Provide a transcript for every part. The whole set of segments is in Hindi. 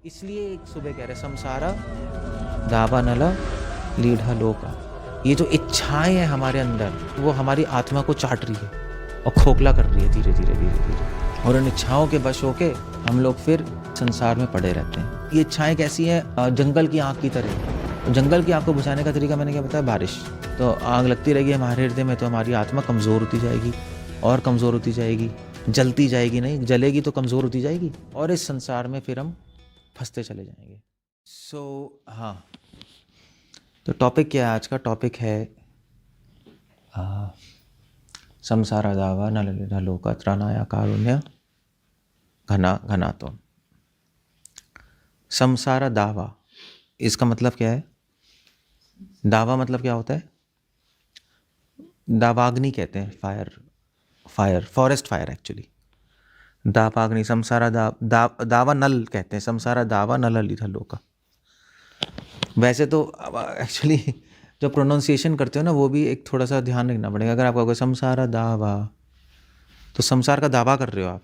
इसलिए एक सुबह कह रहे संसारा दावानला लीढ़ा लोका। ये जो इच्छाएं हैं हमारे अंदर वो हमारी आत्मा को चाट रही है और खोखला कर रही है धीरे धीरे धीरे धीरे, और उन इच्छाओं के वश होके हम लोग फिर संसार में पड़े रहते हैं। ये इच्छाएं कैसी हैं? जंगल की आग की तरह। जंगल की आग को बुझाने का तरीका मैंने क्या बताया? बारिश। तो आग लगती रहेगी हमारे हृदय में तो हमारी आत्मा कमज़ोर होती जाएगी और कमज़ोर होती जाएगी, जलती जाएगी, नहीं जलेगी तो कमज़ोर होती जाएगी, और इस संसार में फिर हम फंसते चले जाएंगे। हाँ, तो टॉपिक क्या है आज का? टॉपिक है संसारा दावा नलिढ़ा लोका त्राणाया कारुण्य घना घनातो। संसारा दावा, इसका मतलब क्या है? दावा मतलब क्या होता है? दावाग्नि कहते हैं, फायर, फॉरेस्ट फायर एक्चुअली। दावाग्नि, संसारा दावा नल कहते हैं, संसारा दावा नलिढ़ा लोका। वैसे तो एक्चुअली जो प्रोनाउंसिएशन करते हो ना वो भी एक थोड़ा सा ध्यान रखना पड़ेगा। अगर आप कहोगे संसारा दावा तो संसार का दावा कर रहे हो आप,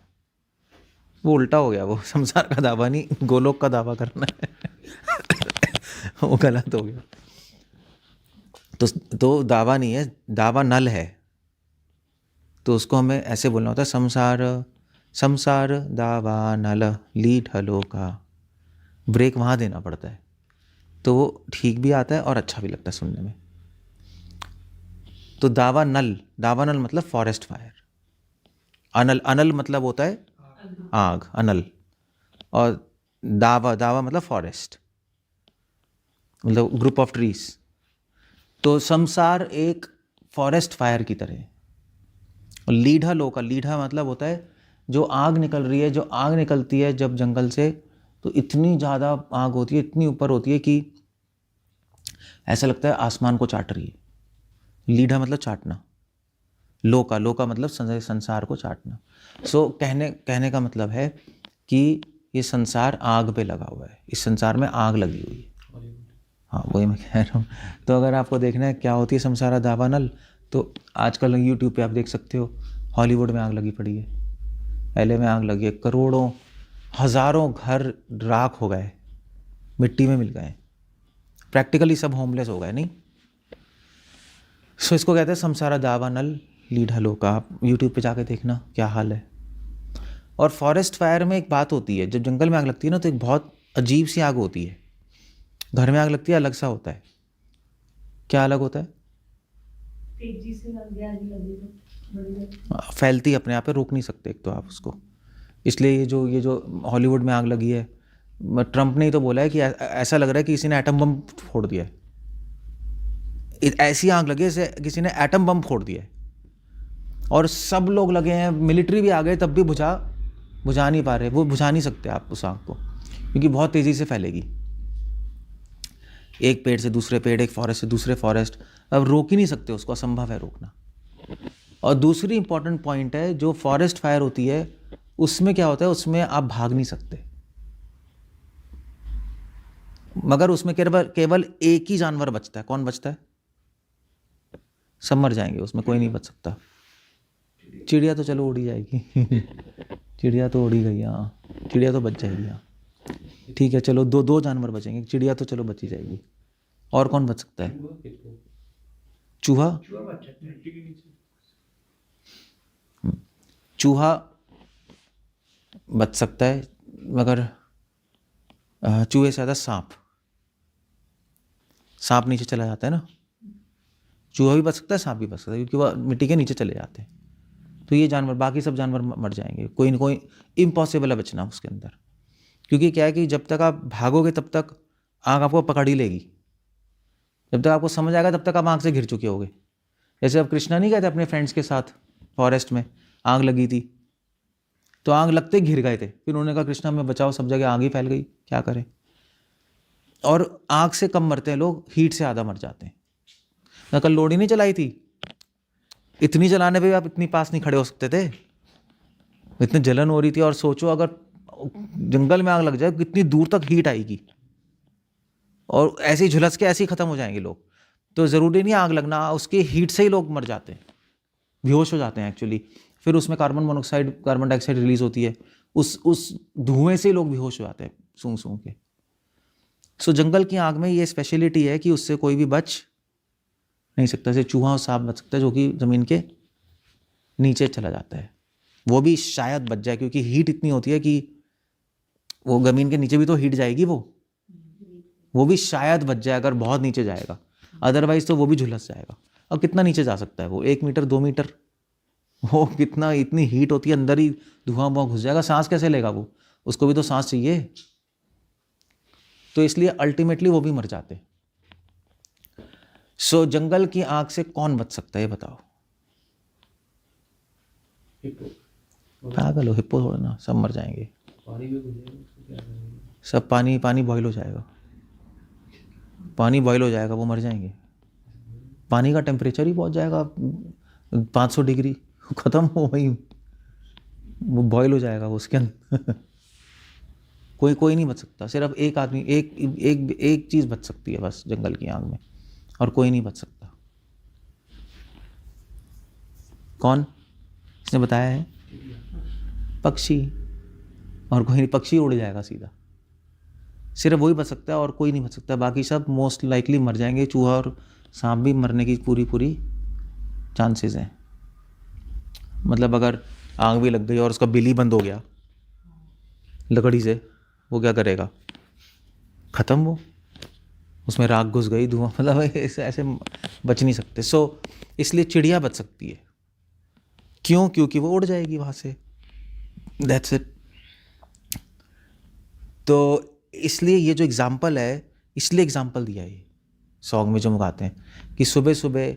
वो उल्टा हो गया। वो संसार का दावा नहीं, गोलोक का दावा करना है वो गलत हो गया। तो दावा नहीं है, दावा नल है, तो उसको हमें ऐसे बोलना होता है संसार दावा नल लीढ़ा लोका। ब्रेक वहाँ देना पड़ता है तो वो ठीक भी आता है और अच्छा भी लगता है सुनने में। तो दावा नल मतलब फॉरेस्ट फायर। अनल मतलब होता है आग, अनल। और दावा मतलब फॉरेस्ट, मतलब ग्रुप ऑफ ट्रीज। तो संसार एक फॉरेस्ट फायर की तरह है। और लीढ़ा लोका, लीढ़ा मतलब होता है जो आग निकल रही है, जो आग निकलती है जब जंगल से, तो इतनी ज़्यादा आग होती है, इतनी ऊपर होती है कि ऐसा लगता है आसमान को चाट रही है। लीढ़ा मतलब चाटना, लोका मतलब संसार को चाटना। कहने का मतलब है कि ये संसार आग पे लगा हुआ है, इस संसार में आग लगी हुई है। हाँ, वही मैं कह रहा हूँ। तो अगर आपको देखना है क्या होती है संसारा दावा नल, तो आजकल यूट्यूब पे आप देख सकते हो, हॉलीवुड में आग लगी पड़ी है, LA में आग लगी है, करोड़ों हज़ारों घर राख हो गए, मिट्टी में मिल गए, प्रैक्टिकली सब होमलेस हो गए। नहीं, सो इसको कहते हैं संसारा दावा नल लीढ़ा लोका। आप यूट्यूब पे जाके देखना क्या हाल है। और फॉरेस्ट फायर में एक बात होती है, जब जंगल में आग लगती है ना तो एक बहुत अजीब सी आग होती है। घर में आग लगती है अलग सा होता है। क्या अलग होता है? तेजी से फैलती अपने आप पे, रोक नहीं सकते एक तो आप उसको। इसलिए ये जो हॉलीवुड में आग लगी है, ट्रंप ने ही तो बोला है कि ऐसा लग रहा है कि किसी ने एटम बम फोड़ दिया है। ऐसी आग लगी है जैसे किसी ने एटम बम फोड़ दिया है, और सब लोग लगे हैं, मिलिट्री भी आ गए, तब भी बुझा नहीं पा रहे। वो बुझा नहीं सकते आप उस आग को, क्योंकि बहुत तेज़ी से फैलेगी। एक पेड़ से दूसरे पेड़, एक फॉरेस्ट से दूसरे फॉरेस्ट, अब रोक ही नहीं सकते उसको, असंभव है रोकना। और दूसरी इंपॉर्टेंट पॉइंट है, जो फॉरेस्ट फायर होती है उसमें क्या होता है, उसमें आप भाग नहीं सकते, मगर उसमें केवल एक ही जानवर बचता है। कौन बचता है? सब मर जाएंगे, उसमें कोई नहीं बच सकता। चिड़िया तो चलो उड़ ही जाएगी चिड़िया तो उड़ ही गई, हाँ, चिड़िया तो बच जाएगी, हाँ ठीक है, चलो दो जानवर बचेंगे, चिड़िया तो चलो बच ही जाएगी। और कौन बच सकता है? चूहा बच सकता है, मगर चूहे से ज़्यादा सांप नीचे चला जाता है ना। चूहा भी बच सकता है, सांप भी बच सकता है, क्योंकि वह मिट्टी के नीचे चले जाते हैं। तो ये जानवर, बाकी सब जानवर मर जाएंगे, कोई ना कोई इम्पॉसिबल है बचना उसके अंदर। क्योंकि क्या है कि जब तक आप भागोगे तब तक आग आपको पकड़ ही लेगी। जब तक आपको समझ आएगा तब तक आप आग से घिर चुके होगे। जैसे अब कृष्णा नहीं गए थे अपने फ्रेंड्स के साथ फॉरेस्ट में, आग लगी थी, तो आग लगते ही घिर गए थे। फिर उन्होंने कहा कृष्णा हमें बचाओ, सब जगह आग ही फैल गई, क्या करें। और आग से कम मरते हैं लोग, हीट से ज़्यादा मर जाते हैं। मैं कल लोडी नहीं चलाई थी, इतनी जलाने पे भी आप इतनी पास नहीं खड़े हो सकते थे, इतनी जलन हो रही थी। और सोचो अगर जंगल में आग लग जाए कितनी दूर तक हीट आएगी, और ऐसे ही झुलस के ऐसे ही खत्म हो जाएंगे लोग। तो ज़रूरी नहीं आग लगना, उसके हीट से ही लोग मर जाते हैं, बेहोश हो जाते हैं एक्चुअली। फिर उसमें कार्बन डाइऑक्साइड रिलीज होती है, उस धुएं से ही लोग बेहोश हो जाते हैं, सूंघ सूंघ के। सो जंगल की आग में ये स्पेशलिटी है कि उससे कोई भी बच नहीं सकता। जैसे चूहा और सांप बच सकता है जो कि ज़मीन के नीचे चला जाता है, वो भी शायद बच जाए, क्योंकि हीट इतनी होती है कि वो ज़मीन के नीचे भी तो हीट जाएगी, वो भी शायद बच जाए अगर बहुत नीचे जाएगा, अदरवाइज तो वो भी झुलस जाएगा। और कितना नीचे जा सकता है वो, 1 मीटर 2 मीटर, वो कितना, इतनी हीट होती है, अंदर ही धुआं बुआं घुस जाएगा, सांस कैसे लेगा वो, उसको भी तो सांस चाहिए। तो इसलिए अल्टीमेटली वो भी मर जाते। सो जंगल की आग से कौन बच सकता है ये बताओ? पागल हो, हिप्पो थोड़ा ना, सब मर जाएंगे। सब पानी बॉयल हो जाएगा, पानी बॉयल हो जाएगा, वो मर जाएंगे। पानी का टेम्परेचर ही पहुंच जाएगा 500 डिग्री, ख़त्म हो वही, वो बॉयल हो जाएगा वो उसके अंदर। कोई नहीं बच सकता, सिर्फ एक आदमी, एक चीज़ बच सकती है बस जंगल की आग में, और कोई नहीं बच सकता। कौन? इसने बताया है पक्षी, और कोई नहीं, पक्षी उड़ जाएगा सीधा, सिर्फ वही बच सकता है और कोई नहीं बच सकता। बाकी सब मोस्ट लाइकली मर जाएंगे, चूहा और सांप भी मरने की पूरी चांसेस हैं। मतलब अगर आग भी लग गई और उसका बिल ही बंद हो गया लकड़ी से, वो क्या करेगा? ख़त्म, वो उसमें राख घुस गई, धुआं, मतलब ऐसे बच नहीं सकते। सो इसलिए चिड़िया बच सकती है, क्यों? क्योंकि वो उड़ जाएगी वहाँ से, दैट्स इट। तो इसलिए ये जो एग्ज़ाम्पल है, इसलिए एग्ज़ाम्पल दिया ये सॉन्ग में जो हम गाते हैं कि सुबह सुबह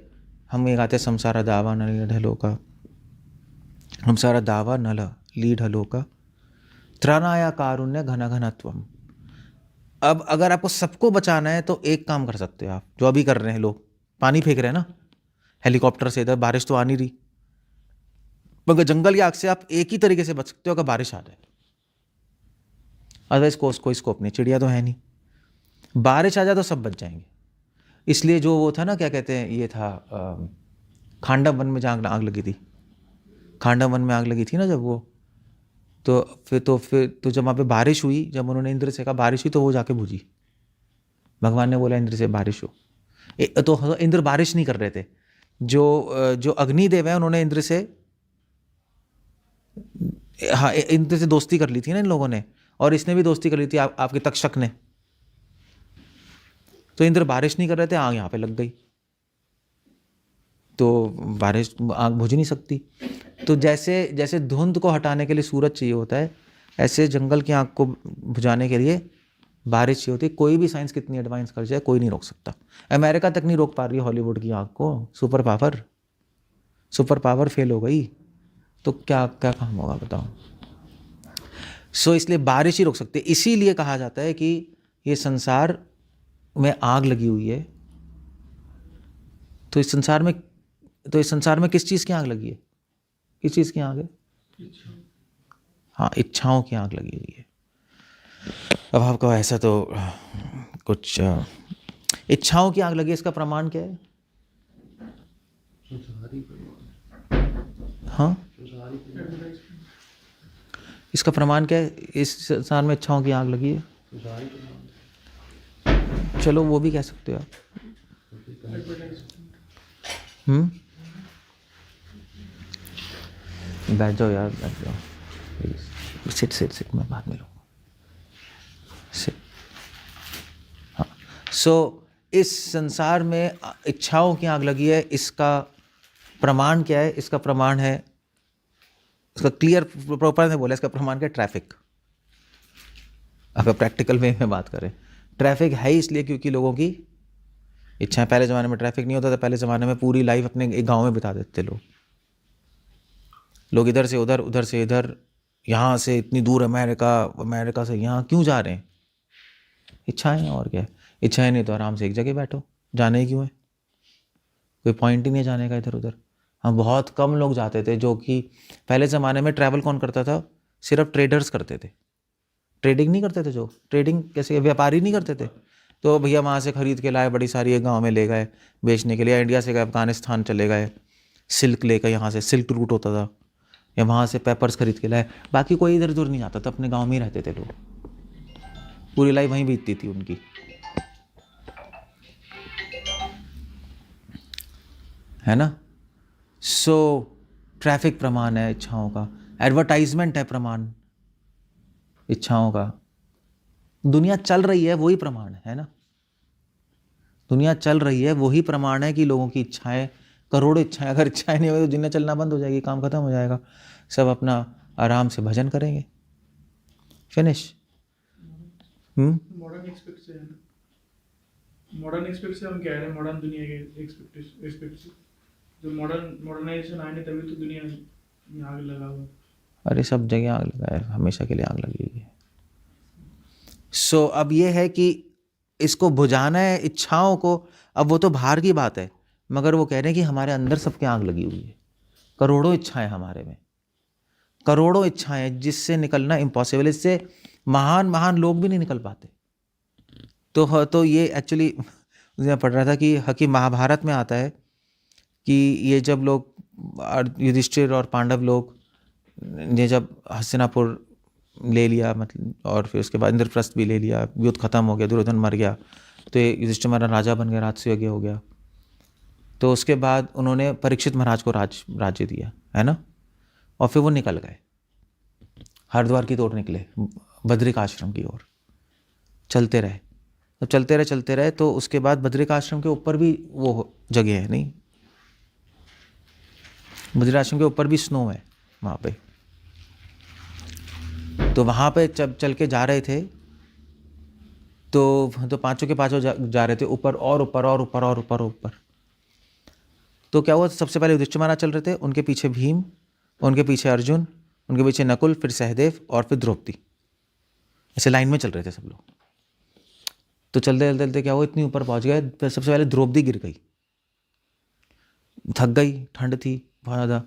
हम ये गाते हैं, संसार दावा न लीड हलोका, संसार दावा नल लीड हलोका, त्रणाया कारुण्य घन घनत्वम। अब अगर आपको सबको बचाना है तो एक काम कर सकते हो आप, जो अभी कर रहे हैं लोग, पानी फेंक रहे हैं ना हेलीकॉप्टर से, इधर बारिश तो आ नहीं रही, मगर जंगल की आग से आप एक ही तरीके से बच सकते हो अगर बारिश आ जाए, अदरवाइज कोई स्कोप नहीं, चिड़िया तो है नहीं, बारिश आ जाए तो सब बच जाएंगे। इसलिए जो वो था ना, क्या कहते हैं, ये था खांडव वन में जहाँ आग लगी थी, खांडव वन में आग लगी थी ना जब वो, तो फिर जब वहाँ पे बारिश हुई, जब उन्होंने इंद्र से कहा बारिश हुई, तो वो जाके बुझी। भगवान ने बोला इंद्र से बारिश हो, तो इंद्र बारिश नहीं कर रहे थे, जो अग्निदेव है उन्होंने इंद्र से, हाँ, इंद्र से दोस्ती कर ली थी ना इन लोगों ने, और इसने भी दोस्ती कर ली थी आपके तक्षक ने, तो इंद्र बारिश नहीं कर रहे थे, आग यहाँ पे लग गई, तो बारिश, आग बुझ नहीं सकती। तो जैसे धुंध को हटाने के लिए सूरज चाहिए होता है, ऐसे जंगल की आग को बुझाने के लिए बारिश चाहिए होती है। कोई भी साइंस कितनी एडवांस कर जाए, कोई नहीं रोक सकता। अमेरिका तक नहीं रोक पा रही है हॉलीवुड की आग को, सुपर पावर फेल हो गई, तो क्या क्या काम होगा बताओ। सो इसलिए बारिश ही रोक सकते। इसीलिए कहा जाता है कि ये संसार में आग लगी हुई है, तो इस संसार में किस चीज़ की आग लगी है? किस चीज़ की आग है? हाँ, इच्छाओं की आग लगी हुई है। अब आपको ऐसा तो कुछ इच्छाओं की आग लगी, इसका प्रमाण क्या है? हाँ, इसका प्रमाण क्या है? इस संसार में इच्छाओं की आग लगी है, चलो वो भी कह सकते हो आप। बैठ जाओ यार, बैठ जाओ प्लीज, सिट, मैं बाद में लूँगा, सिट। हाँ, सो इस संसार में इच्छाओं की आग लगी है, इसका प्रमाण क्या है? इसका प्रमाण है, इसका क्लियर प्रॉपर ने बोला, इसका प्रमाण क्या? ट्रैफिक। अगर प्रैक्टिकल वे में बात करें, ट्रैफिक है ही इसलिए क्योंकि लोगों की इच्छाएं। पहले ज़माने में ट्रैफिक नहीं होता था, पहले ज़माने में पूरी लाइफ अपने एक गांव में बिता देते लोग इधर से उधर, उधर से इधर, यहाँ से इतनी दूर अमेरिका से यहाँ क्यों जा रहे हैं? इच्छाएं, और क्या है? इच्छाएं नहीं तो आराम से एक जगह बैठो, जाने ही क्यों है? कोई पॉइंट ही नहीं जाने का इधर उधर। हाँ, बहुत कम लोग जाते थे, जो कि पहले ज़माने में ट्रैवल कौन करता था? सिर्फ ट्रेडर्स करते थे, ट्रेडिंग नहीं करते थे, जो ट्रेडिंग कैसे, व्यापारी नहीं करते थे, तो भैया वहाँ से ख़रीद के लाए, बड़ी सारी एक गाँव में ले गए बेचने के लिए, इंडिया से गए अफगानिस्तान चले गए, सिल्क लेकर, यहाँ से सिल्क रूट होता था, या वहाँ से पेपर्स खरीद के लाए। बाकी कोई इधर उधर नहीं जाता था, अपने गाँव में ही रहते थे लोग। पूरी लाइफ वहीं बीतती थी उनकी। है ना। सो ट्रैफिक प्रमाण है इच्छाओं का, एडवर्टाइजमेंट है प्रमाण इच्छाओं का, दुनिया चल रही है वही प्रमाण है ना। दुनिया चल रही है वही प्रमाण है कि लोगों की इच्छाएं, करोड़ों इच्छाएं, अगर इच्छाएं नहीं होगी तो दुनिया चलना बंद हो जाएगी, काम खत्म हो जाएगा, सब अपना आराम से भजन करेंगे, फिनिश। मॉडर्न एक्सपेक्ट से है ना, मॉडर्न एक्सपेक्ट से हम कह रहे हैं, मॉडर्न दुनिया के एक्सपेक्ट से जो मॉडर्नाइजेशन आए नहीं तभी तो दुनिया में आग लगा हुआ। अरे सब जगह आग लगा है, हमेशा के लिए आग लगी हुई है। सो अब ये है कि इसको बुझाना है इच्छाओं को। अब वो तो बाहर की बात है, मगर वो कह रहे हैं कि हमारे अंदर सबके आग लगी हुई है, करोड़ों इच्छाएं हमारे में, करोड़ों इच्छाएं जिससे निकलना इम्पॉसिबल। इससे महान महान लोग भी नहीं निकल पाते। तो ये एक्चुअली मैं पढ़ रहा था कि महाभारत में आता है कि ये जब लोग युधिष्ठिर और पांडव लोग ने जब हस्तिनापुर ले लिया, मतलब, और फिर उसके बाद इंद्रप्रस्थ भी ले लिया, युद्ध खत्म हो गया, दुर्योधन मर गया, तो ये युधिष्ठिर महाराज राजा बन गया, राजसूय हो गया। तो उसके बाद उन्होंने परीक्षित महाराज को राज्य दिया, है ना। और फिर वो निकल गए, हरिद्वार की ओर निकले, बद्रिक आश्रम की ओर चलते रहे। तो चलते रहे तो उसके बाद बद्रिक आश्रम के ऊपर भी वो जगह है नहीं, बद्रिक आश्रम के ऊपर भी स्नो है वहाँ पे। तो वहाँ पे जब चल के जा रहे थे तो पांचों के पांचों जा रहे थे ऊपर और ऊपर और ऊपर और ऊपर ऊपर। तो क्या हुआ, सबसे पहले युधिष्ठिर महाराज चल रहे थे, उनके पीछे भीम, उनके पीछे अर्जुन, उनके पीछे नकुल, फिर सहदेव और फिर द्रौपदी, ऐसे लाइन में चल रहे थे सब लोग। तो चलते चलते क्या हुआ, इतनी ऊपर पहुंच गए, फिर सबसे पहले द्रौपदी गिर गई, थक गई, ठंड थी बहुत ज़्यादा,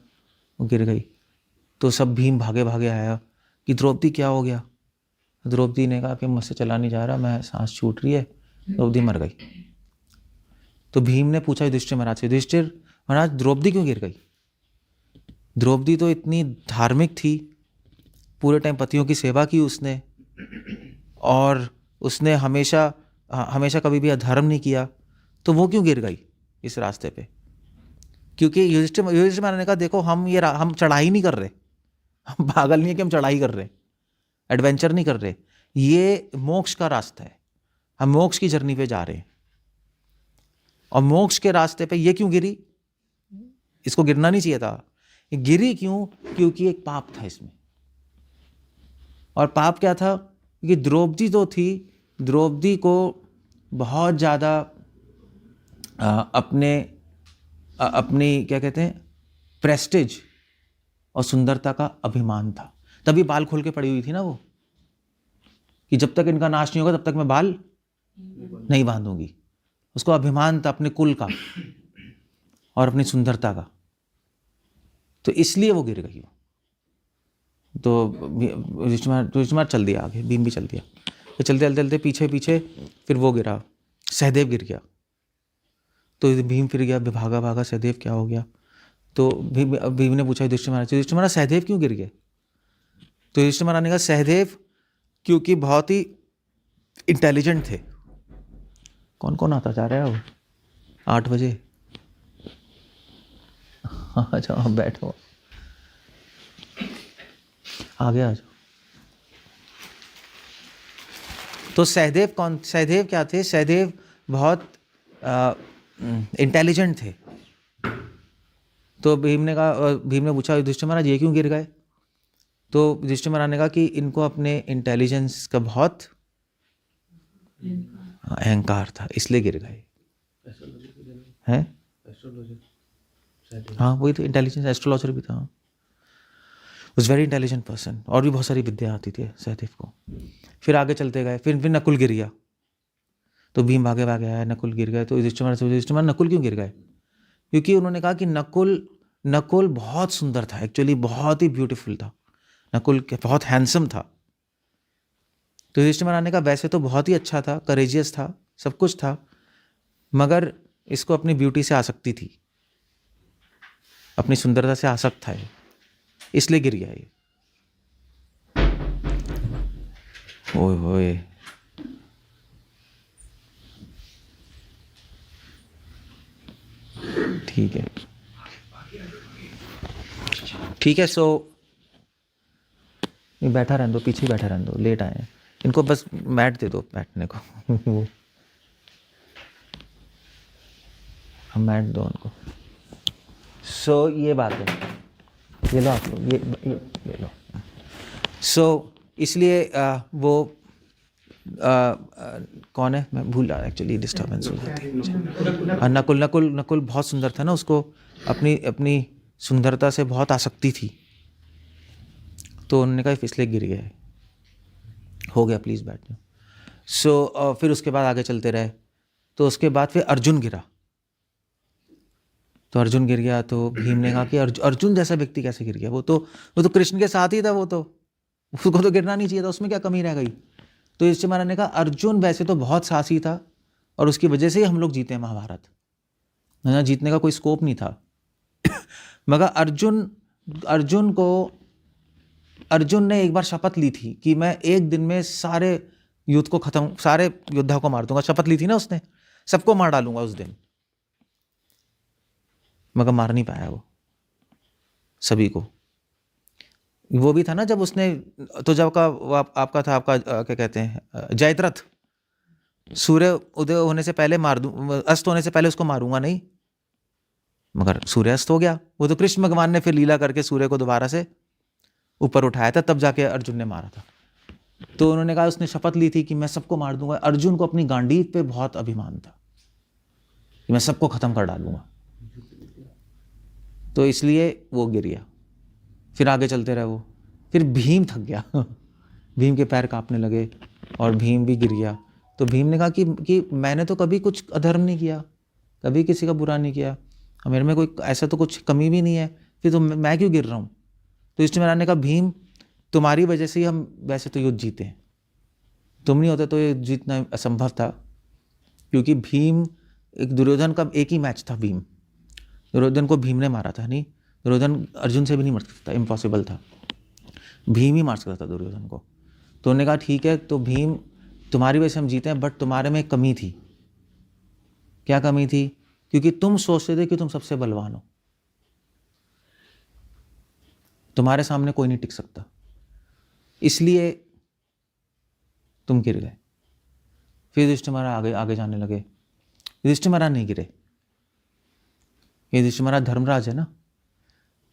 वो गिर गई। तो सब भीम भागे भागे आया कि द्रौपदी क्या हो गया। द्रौपदी ने कहा कि मुझसे चला नहीं जा रहा, मैं सांस छूट रही है। द्रौपदी मर गई। तो भीम ने पूछा युधिष्ठिर महाराज से, युधिष्ठिर महाराज द्रौपदी क्यों गिर गई। द्रौपदी तो इतनी धार्मिक थी, पूरे टाइम पतियों की सेवा की उसने, और उसने हमेशा कभी भी अधर्म नहीं किया, तो वो क्यों गिर गई इस रास्ते पे। क्योंकि युधिष्ठिर महाराज ने कहा देखो हम चढ़ाई नहीं कर रहे, हम पागल नहीं है कि हम चढ़ाई कर रहे, एडवेंचर नहीं कर रहे, ये मोक्ष का रास्ता है, हम मोक्ष की जर्नी पे जा रहे हैं। और मोक्ष के रास्ते पे ये क्यों गिरी, इसको गिरना नहीं चाहिए था। ये गिरी क्यों, क्योंकि एक पाप था इसमें। और पाप क्या था, क्योंकि द्रौपदी तो थी, द्रौपदी को बहुत ज़्यादा अपनी क्या कहते हैं, प्रेस्टिज और सुंदरता का अभिमान था। तभी बाल खोल के पड़ी हुई थी ना वो, कि जब तक इनका नाश नहीं होगा तब तक मैं बाल नहीं बांधूंगी। उसको अभिमान था अपने कुल का और अपनी सुंदरता का, तो इसलिए वो गिर गई। तो युधिष्ठिर चल दिया आगे, भीम भी चल दिया। तो चलते चलते पीछे पीछे फिर वो गिरा, सहदेव गिर गया। तो भीम फिर गया, भागा भागा, सहदेव क्या हो गया। तो भीम ने पूछा युधिष्ठिर महाराज सहदेव क्यों गिर गए। तो युधिष्ठिर महाराज ने कहा सहदेव क्योंकि बहुत ही इंटेलिजेंट थे। कौन कौन आता जा रहा है वो 8 बजे, आ जाओ बैठो, आगे आ जाओ। तो सहदेव क्या थे, सहदेव बहुत इंटेलिजेंट थे। तो भीम ने पूछा युधिष्ठिर महाराज ये क्यों गिर गए। तो युधिष्ठिर महाराज ने कहा कि इनको अपने इंटेलिजेंस का बहुत अहंकार था, इसलिए गिर गए हैं। हाँ वही तो, इंटेलिजेंस, एस्ट्रोलॉजर भी था, वॉज वेरी इंटेलिजेंट पर्सन, और भी बहुत सारी विद्या आती थी सहदेव को। फिर आगे चलते गए, फिर नकुल गिर गया। तो भीम भागे भागे आया, नकुल गिर गए। तो युधिष्ठिर महाराज नकुल क्यों गिर गए, क्योंकि उन्होंने कहा कि नकुल बहुत सुंदर था, एक्चुअली बहुत ही ब्यूटीफुल था, नकुल बहुत हैंडसम था। तो युधिष्ठिर महाराज ने कहा वैसे तो बहुत ही अच्छा था, करेजियस था, सब कुछ था, मगर इसको अपनी ब्यूटी से आसक्ति थी, अपनी सुंदरता से आसक्त था, इसलिए गिर गया ये। ओए होए, ठीक है, ठीक है। सो बैठा रहने दो, पीछे बैठा रहने दो, लेट आए हैं, इनको बस मैट दे दो बैठने को। वो हम मैट दो उनको। सो ये बात है, ये लो आप लोग, ये लो। सो इसलिए वो कौन है, मैं भूल रहा, एक्चुअली डिस्टर्बेंस हो जाती है। नकुल नकुल नकुल बहुत सुंदर था ना, उसको अपनी अपनी सुंदरता से बहुत आसक्ति थी, तो उन्होंने कहा इसलिए गिर गया है। हो गया, प्लीज़ बैठ जाओ। सो फिर उसके बाद आगे चलते रहे, तो उसके बाद फिर अर्जुन गिरा। तो अर्जुन गिर गया तो भीम ने कहा कि अर्जुन जैसा व्यक्ति कैसे गिर गया, वो तो कृष्ण के साथ ही था, वो तो उसको तो गिरना नहीं चाहिए था, उसमें क्या कमी रह गई। तो युधिष्ठिर महाराज ने कहा अर्जुन वैसे तो बहुत साहसी था और उसकी वजह से ही हम लोग जीते हैं महाभारत, ना जीतने का कोई स्कोप नहीं था। मगर अर्जुन ने एक बार शपथ ली थी कि मैं एक दिन में सारे योद्धा को मार दूंगा। शपथ ली थी ना उसने, सबको मार डालूंगा उस दिन, मगर मार नहीं पाया वो सभी को। वो भी था ना जब उसने, तो जब आपका था, आपका क्या कहते हैं, जयद्रथ, सूर्य उदय होने से पहले मार दूं, अस्त होने से पहले उसको मारूंगा नहीं, मगर सूर्य अस्त हो गया। वो तो कृष्ण भगवान ने फिर लीला करके सूर्य को दोबारा से ऊपर उठाया था, तब जाके अर्जुन ने मारा था। तो उन्होंने कहा, उसने शपथ ली थी कि मैं सबको मार दूंगा। अर्जुन को अपनी गांडीव पे बहुत अभिमान था कि मैं सबको खत्म कर डालूंगा, तो इसलिए वो गिर गया। फिर आगे चलते रहे वो, फिर भीम थक गया। भीम के पैर कांपने लगे और भीम भी गिर गया। तो भीम ने कहा कि मैंने तो कभी कुछ अधर्म नहीं किया, कभी किसी का बुरा नहीं किया, मेरे में कोई ऐसा तो कुछ कमी भी नहीं है, फिर तो मैं क्यों गिर रहा हूँ। तो युधिष्ठिर महाराज ने कहा भीम, तुम्हारी वजह से ही हम वैसे तो युद्ध जीते हैं, तुम नहीं होते तो ये जीतना असंभव था। क्योंकि भीम एक दुर्योधन का एक ही मैच था, भीम दुर्योधन को भीम ने मारा था, नहीं दुर्योधन अर्जुन से भी नहीं मर सकता, इम्पॉसिबल था, भीम ही मार सकता था दुर्योधन को। तो उन्होंने कहा ठीक है, तो भीम तुम्हारी वजह से हम जीते हैं, बट तुम्हारे में एक कमी थी। क्या कमी थी? क्योंकि तुम सोचते थे कि तुम सबसे बलवान हो, तुम्हारे सामने कोई नहीं टिक सकता, इसलिए तुम गिर गए। फिर युधिष्ठिर महाराज आगे जाने लगे। युधिष्ठिर महाराज नहीं गिरे, युधिष्ठिर महाराज धर्मराज है ना।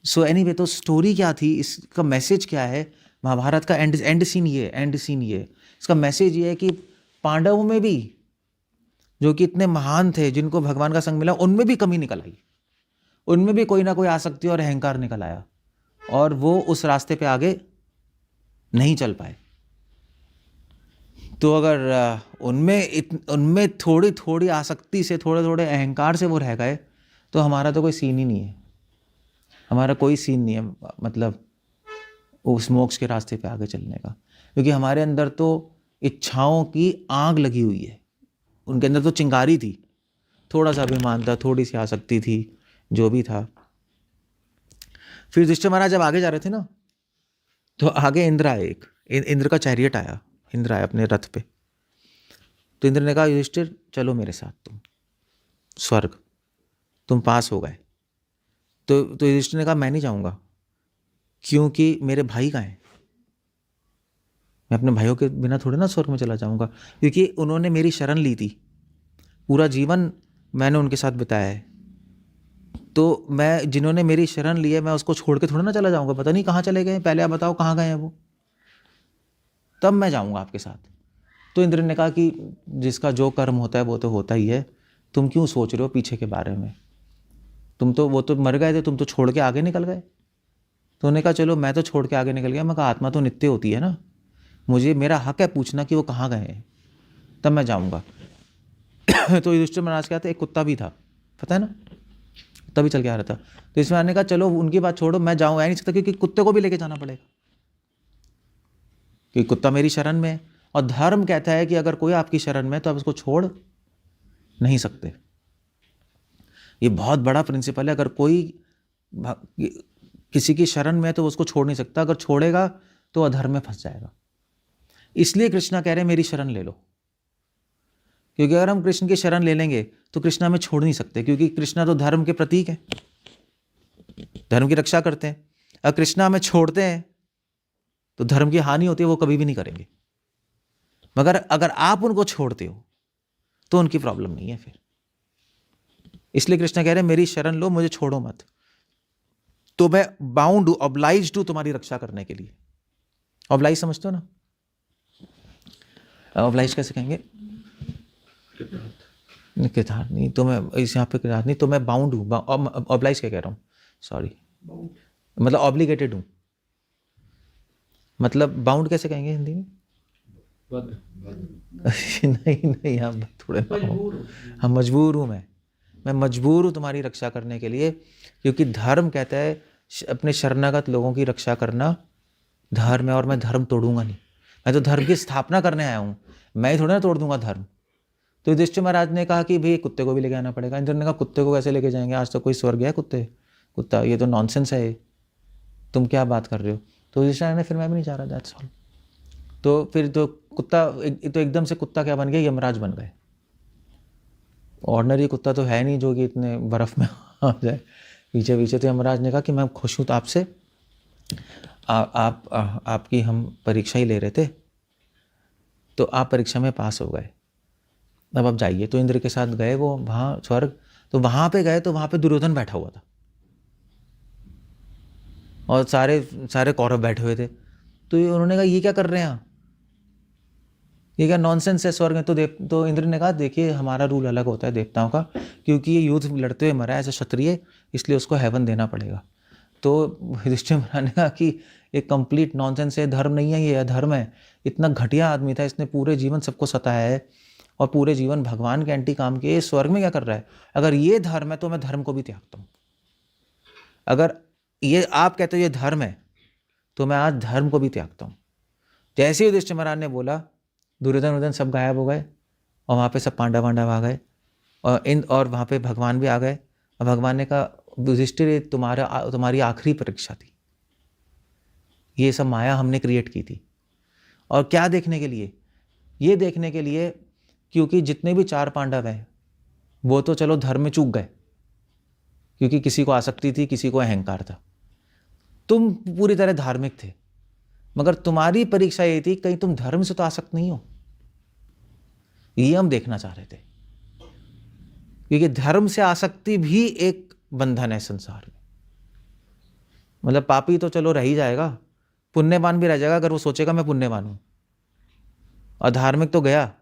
सो एनीवे, तो स्टोरी क्या थी, इसका मैसेज क्या है, महाभारत का एंड सीन ये इसका मैसेज ये है कि पांडवों में भी जो कि इतने महान थे, जिनको भगवान का संग मिला, उनमें भी कमी निकल आई, उनमें भी कोई ना कोई आसक्ति और अहंकार निकल आया, और वो उस रास्ते पे आगे नहीं चल पाए। तो अगर उनमें थोड़ी थोड़ी आसक्ति से, थोड़े थोड़े अहंकार से वो रह गए, तो हमारा तो कोई सीन ही नहीं है, हमारा कोई सीन नहीं है, मतलब उस मोक्ष के रास्ते पे आगे चलने का। क्योंकि हमारे अंदर तो इच्छाओं की आग लगी हुई है, उनके अंदर तो चिंगारी थी, थोड़ा सा अभिमान था, थोड़ी सी आसक्ति थी, जो भी था। फिर युधिष्ठिर महाराज जब आगे जा रहे थे ना, तो आगे इंद्र आए, इंद्र का चैरियट आया, इंद्र आया अपने रथ पे। तो इंद्र ने कहा युधिष्ठिर चलो मेरे साथ, तुम स्वर्ग, तुम पास हो गए। तो युधिष्ठिर ने कहा मैं नहीं जाऊंगा, क्योंकि मेरे भाई कहाँ हैं, मैं अपने भाइयों के बिना थोड़े ना स्वर्ग में चला जाऊंगा। क्योंकि उन्होंने मेरी शरण ली थी, पूरा जीवन मैंने उनके साथ बिताया है, तो मैं, जिन्होंने मेरी शरण ली है, मैं उसको छोड़ के थोड़ा ना चला जाऊंगा। पता नहीं कहाँ चले गए, पहले आप बताओ कहाँ गए हैं वो, तब मैं जाऊंगा आपके साथ। तो इंद्र ने कहा कि जिसका जो कर्म होता है वो तो होता ही है, तुम क्यों सोच रहे हो पीछे के बारे में, वो तो मर गए थे, तुम तो छोड़ के आगे निकल गए। तो उन्होंने कहा चलो मैं तो छोड़ के आगे निकल गया, मैं कहा आत्मा तो नित्य होती है ना, मेरा हक है पूछना कि वो कहाँ गए हैं, तब मैं जाऊंगा। तो युधिष्ठिर महाराज क्या था, एक कुत्ता भी था, पता है ना, कुत्ता भी चल के आ रहा था। तो इसमें आने का चलो उनकी बात छोड़ो, मैं जाऊँ नहीं सकता, क्योंकि कुत्ते को भी लेके जाना पड़ेगा, क्योंकि कुत्ता मेरी शरण में है, और धर्म कहता है कि अगर कोई आपकी शरण में है तो आप उसको छोड़ नहीं सकते। ये बहुत बड़ा प्रिंसिपल है, अगर कोई किसी की शरण में है तो उसको छोड़ नहीं सकता, अगर छोड़ेगा तो अधर्म में फंस जाएगा। इसलिए कृष्णा कह रहे हैं मेरी शरण ले लो। क्योंकि अगर हम कृष्ण की शरण ले लेंगे तो कृष्णा हमें छोड़ नहीं सकते, क्योंकि कृष्णा तो धर्म के प्रतीक है, धर्म की रक्षा करते हैं। अगर कृष्णा हमें छोड़ते हैं तो धर्म की हानि होती है, वो कभी भी नहीं करेंगे। मगर अगर आप उनको छोड़ते हो तो उनकी प्रॉब्लम नहीं है फिर। इसलिए कृष्णा कह रहे हैं मेरी शरण लो, मुझे छोड़ो मत, तो मैं बाउंड हूं, ऑब्लाइज्ड हूं तुम्हारी रक्षा करने के लिए। ऑब्लाइज समझते हो ना? ऑब्लाइज कैसे कहेंगे? कृतार्थ नहीं तो मैं इस यहाँ पे कृतार्थ नहीं तो मैं बाउंड हूँ। ऑब्लाइज क्या कह रहा हूँ, सॉरी, मतलब ऑब्लिगेटेड हूँ। मतलब बाउंड कैसे कहेंगे हिंदी में? नहीं नहीं, हम थोड़े हम मजबूर हूँ, मैं मजबूर हूँ तुम्हारी रक्षा करने के लिए, क्योंकि धर्म कहता है अपने शरणागत लोगों की रक्षा करना धर्म है, और मैं धर्म तोड़ूंगा नहीं। मैं तो धर्म की स्थापना करने आया हूँ, मैं ही थोड़ा ना तोड़ दूंगा धर्म। तो युधिष्ठिर महाराज ने कहा कि भाई कुत्ते को भी लेके आना पड़ेगा। इंद्र ने कहा कुत्ते को कैसे लेके जाएंगे, आज तो कोई स्वर्ग है कुत्ता, ये तो नॉनसेंस है, तुम क्या बात कर रहे हो? तो युधिष्ठिर ने फिर मैं भी नहीं चाह रहा, दैट्स ऑल। तो फिर तो कुत्ता तो एकदम से कुत्ता क्या बन गया, यमराज बन गए। ऑर्डिनरी कुत्ता तो है नहीं जो कि इतने बर्फ में आ जाए पीछे पीछे। तो यमराज ने कहा कि मैं खुश हूँ तो आपसे, आपकी हम परीक्षा ही ले रहे थे, तो आप परीक्षा में पास हो गए, अब आप जाइए। तो इंद्र के साथ गए वो वहाँ स्वर्ग। तो वहाँ पे गए तो वहाँ पे दुर्योधन बैठा हुआ था और सारे कौरव बैठे हुए थे। तो उन्होंने कहा ये क्या कर रहे हैं आप, ये क्या नॉनसेंस है स्वर्ग में? तो इंद्र ने कहा देखिए हमारा रूल अलग होता है देवताओं का, क्योंकि ये युद्ध लड़ते हुए मरा है एज ए क्षत्रिय, इसलिए उसको हेवन देना पड़ेगा। तो युधिष्ठिर महाराज ने कहा कि ये कंप्लीट नॉनसेंस है, धर्म नहीं है, ये अधर्म है। इतना घटिया आदमी था, इसने पूरे जीवन सबको सताया है और पूरे जीवन भगवान के एंटी काम किए, स्वर्ग में क्या कर रहा है? अगर ये धर्म है तो मैं धर्म को भी त्यागता हूँ। अगर ये आप कहते हो ये धर्म है तो मैं आज धर्म को भी त्यागता हूँ। जैसे ही युधिष्ठिर महाराज ने बोला, दुर्योधन सब गायब हो गए और वहाँ पे सब पांडव आ गए और वहाँ पे भगवान भी आ गए। और भगवान ने कहा युधिष्ठिर तुम्हारी आखिरी परीक्षा थी, ये सब माया हमने क्रिएट की थी। और क्या देखने के लिए? ये देखने के लिए क्योंकि जितने भी 4 पांडव हैं वो तो चलो धर्म में चूक गए, क्योंकि किसी को आसक्ति थी, किसी को अहंकार था। तुम पूरी तरह धार्मिक थे, मगर तुम्हारी परीक्षा ये थी कहीं तुम धर्म से तो आसक्त नहीं हो। ये हम देखना चाह रहे थे, क्योंकि धर्म से आसक्ति भी एक बंधन है संसार में। मतलब पापी तो चलो रह ही जाएगा, पुण्यवान भी रह जाएगा अगर वो सोचेगा मैं पुण्यवान हूं। और धार्मिक तो गया,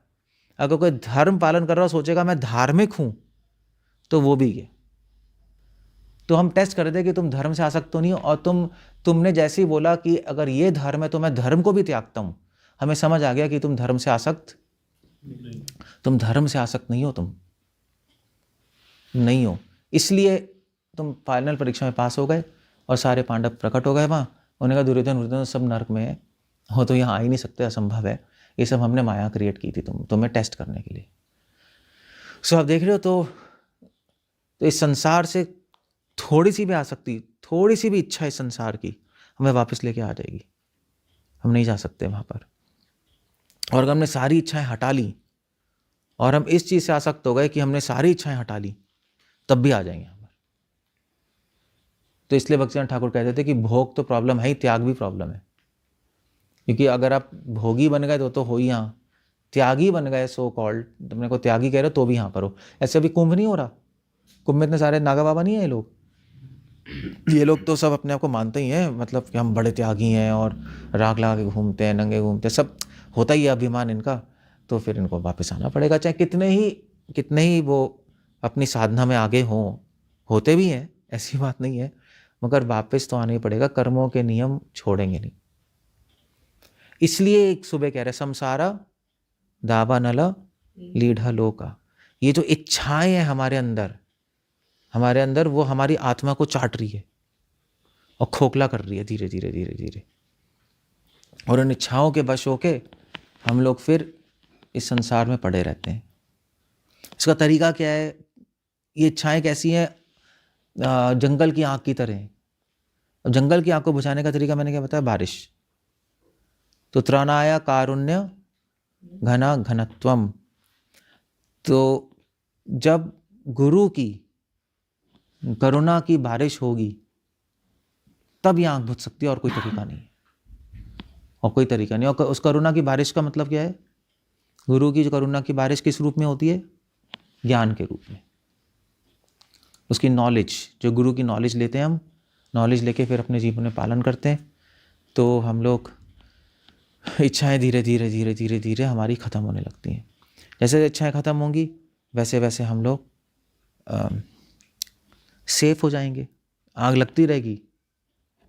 अगर कोई धर्म पालन कर रहा हो सोचेगा मैं धार्मिक हूं, तो वो भी गया। तो हम टेस्ट कर रहे थे कि तुम धर्म से आसक्त तो नहीं हो। और तुमने जैसे ही बोला कि अगर ये धर्म है तो मैं धर्म को भी त्यागता हूं, हमें समझ आ गया कि तुम धर्म से आसक्त नहीं हो, तुम नहीं हो। इसलिए तुम फाइनल परीक्षा में पास हो गए और सारे पांडव प्रकट हो गए वहाँ। उन्होंने कहा दुर्योधन सब नरक में है, हो तो यहाँ आ ही नहीं सकते, असंभव है, ये सब हमने माया क्रिएट की थी तुम्हें टेस्ट करने के लिए। सो आप देख रहे हो, तो इस संसार से थोड़ी सी भी आसक्ति, थोड़ी सी भी इच्छा इस संसार की हमें वापस लेके आ जाएगी, हम नहीं जा सकते वहाँ पर। और अगर हमने सारी इच्छाएं हटा ली और हम इस चीज़ से आसक्त हो गए कि हमने सारी इच्छाएं हटा ली, तब भी आ जाएंगे हम। तो इसलिए भक्तिनाथ ठाकुर कहते थे कि भोग तो प्रॉब्लम है ही, त्याग भी प्रॉब्लम है। क्योंकि अगर आप भोगी बन गए तो हो ही यहाँ, त्यागी बन गए सो कॉल्ड, तुमने को त्यागी कह रहे हो तो भी यहाँ पर हो। ऐसे अभी कुंभ नहीं हो रहा, कुंभ में इतने सारे नागा बाबा नहीं है ये लोग तो सब अपने आप को मानते ही हैं, मतलब कि हम बड़े त्यागी हैं और राग लगा के घूमते हैं, नंगे घूमते हैं, सब होता ही है अभिमान इनका। तो फिर इनको वापस आना पड़ेगा, चाहे कितने ही वो अपनी साधना में आगे होते भी हैं, ऐसी बात नहीं है, मगर वापस तो आना ही पड़ेगा, कर्मों के नियम छोड़ेंगे नहीं। इसलिए एक सुबह कह रहे संसारा दावानल लीढ़ा लोका, ये जो इच्छाएं हैं हमारे अंदर वो हमारी आत्मा को चाट रही है और खोखला कर रही है धीरे धीरे। और उन इच्छाओं के वश होके हम लोग फिर इस संसार में पड़े रहते हैं। इसका तरीका क्या है? ये इच्छाएं कैसी हैं? जंगल की आग की तरह। अब जंगल की आग को बुझाने का तरीका मैंने क्या बताया? बारिश। तो त्रणाय कारुण्य घना घनत्वम, तो जब गुरु की करुणा की बारिश होगी तब ये आंख बुझ सकती है, और कोई तरीका नहीं है, और कोई तरीका नहीं। और उस करुणा की बारिश का मतलब क्या है? गुरु की जो करुणा की बारिश किस रूप में होती है? ज्ञान के रूप में। उसकी नॉलेज, जो गुरु की नॉलेज लेते हैं हम, नॉलेज लेके फिर अपने जीवन में पालन करते हैं, तो हम लोग इच्छाएं धीरे धीरे धीरे धीरे धीरे हमारी ख़त्म होने लगती हैं। जैसे इच्छाएं ख़त्म होंगी वैसे वैसे हम लोग सेफ हो जाएंगे। आग लगती रहेगी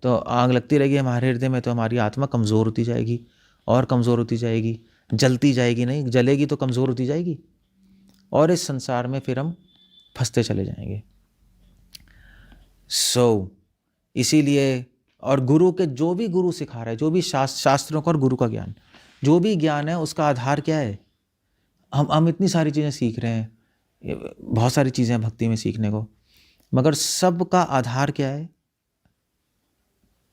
तो आग लगती रहेगी हमारे हृदय में, तो हमारी आत्मा कमज़ोर होती जाएगी और कमज़ोर होती जाएगी, जलती जाएगी, नहीं जलेगी तो कमज़ोर होती जाएगी, और इस संसार में फिर हम फंसते चले जाएंगे। इसीलिए, और गुरु के जो भी गुरु सिखा रहा है, जो भी शास्त्रों का और गुरु का ज्ञान, जो भी ज्ञान है उसका आधार क्या है? हम इतनी सारी चीज़ें सीख रहे हैं, बहुत सारी चीज़ें भक्ति में सीखने को, मगर सब का आधार क्या है?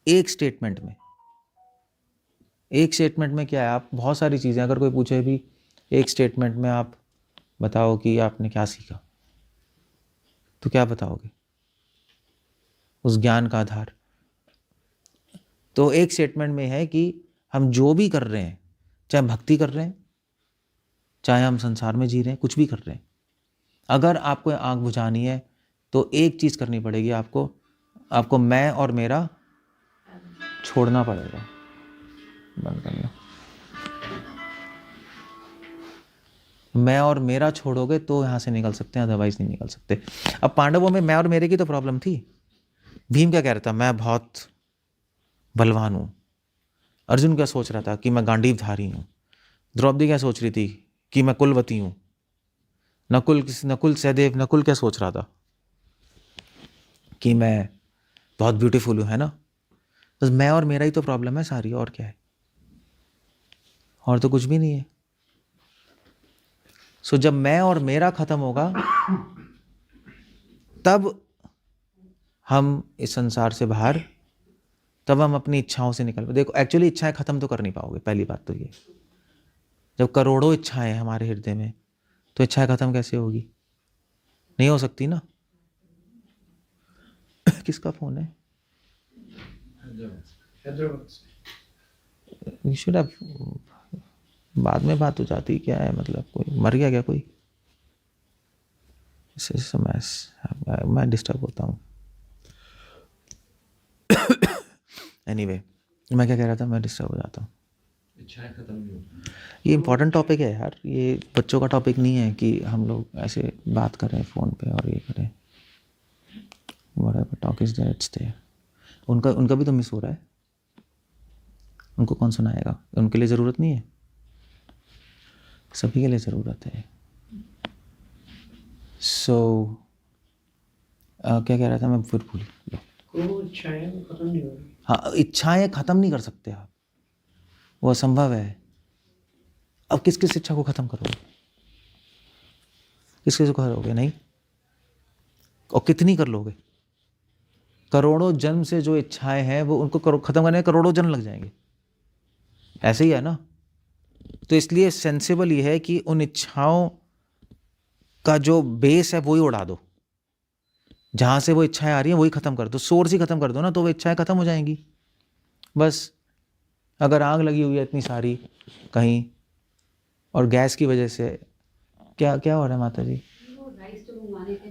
एक स्टेटमेंट में। एक स्टेटमेंट में क्या है? आप बहुत सारी चीज़ें, अगर कोई पूछे भी एक स्टेटमेंट में आप बताओ कि आपने क्या सीखा, तो क्या बताओगे? उस ज्ञान का आधार तो एक स्टेटमेंट में है कि हम जो भी कर रहे हैं, चाहे भक्ति कर रहे हैं, चाहे हम संसार में जी रहे हैं, कुछ भी कर रहे हैं, अगर आपको आँख बुझानी है तो एक चीज़ करनी पड़ेगी, आपको मैं और मेरा छोड़ना पड़ेगा। बंद करना। मैं और मेरा छोड़ोगे तो यहाँ से निकल सकते हैं, अदरवाइज नहीं निकल सकते। अब पांडवों में मैं और मेरे की तो प्रॉब्लम थी। भीम क्या कह रहा था? मैं बहुत बलवान हूँ। अर्जुन क्या सोच रहा था? कि मैं गांडीवधारी हूँ। द्रौपदी क्या सोच रही थी? कि मैं कुलवती हूँ। नकुल सहदेव, नकुल क्या सोच रहा था? कि मैं बहुत ब्यूटीफुल हूँ, है ना? बस मैं और मेरा ही तो प्रॉब्लम है सारी, और क्या है? और तो कुछ भी नहीं है। जब मैं और मेरा खत्म होगा तब हम इस संसार से बाहर, तब हम अपनी इच्छाओं से निकल। देखो, एक्चुअली इच्छाएं खत्म तो कर नहीं पाओगे, पहली बात तो ये। जब करोड़ों इच्छाएं हैं हमारे हृदय में, तो इच्छाएं खत्म कैसे होगी? नहीं हो सकती ना। किसका फोन है? You should have, बाद में बात हो जाती, क्या है मतलब? कोई मर गया क्या? कोई मैं डिस्टर्ब होता हूँ। एनीवे, मैं क्या कह रहा था? मैं डिस्टर्ब हो जाता हूँ। इच्छाएं खत्म नहीं होती। ये इंपॉर्टेंट टॉपिक है यार, ये बच्चों का टॉपिक नहीं है कि हम लोग ऐसे बात करें फ़ोन पे और ये करें। whatever talk is there, it's there. उनका भी तो मिस हो रहा है। उनको कौन सुनाएगा? उनके लिए ज़रूरत नहीं है? सभी के लिए ज़रूरत है। क्या कह रहा था मैं? फिर भूल गया। इच्छाएं खत्म नहीं होगी। हाँ, इच्छाएं ख़त्म नहीं कर सकते आप, वो असंभव है। अब किस किस इच्छा को ख़त्म करोगे? किस किस को करोगे? नहीं। और कितनी कर लोगे? करोड़ों जन्म से जो इच्छाएं हैं वो उनको ख़त्म करने में करोड़ों जन्म लग जाएंगे। ऐसे ही है ना? तो इसलिए सेंसिबल ये है कि उन इच्छाओं का जो बेस है वो ही उड़ा दो। जहाँ से वो इच्छाएं आ रही हैं वही ख़त्म कर दो, सोर्स ही ख़त्म कर दो ना, तो वो इच्छाएं ख़त्म हो जाएंगी। बस अगर आग लगी हुई है इतनी सारी कहीं, और गैस की वजह से क्या क्या हो रहा है माता जी?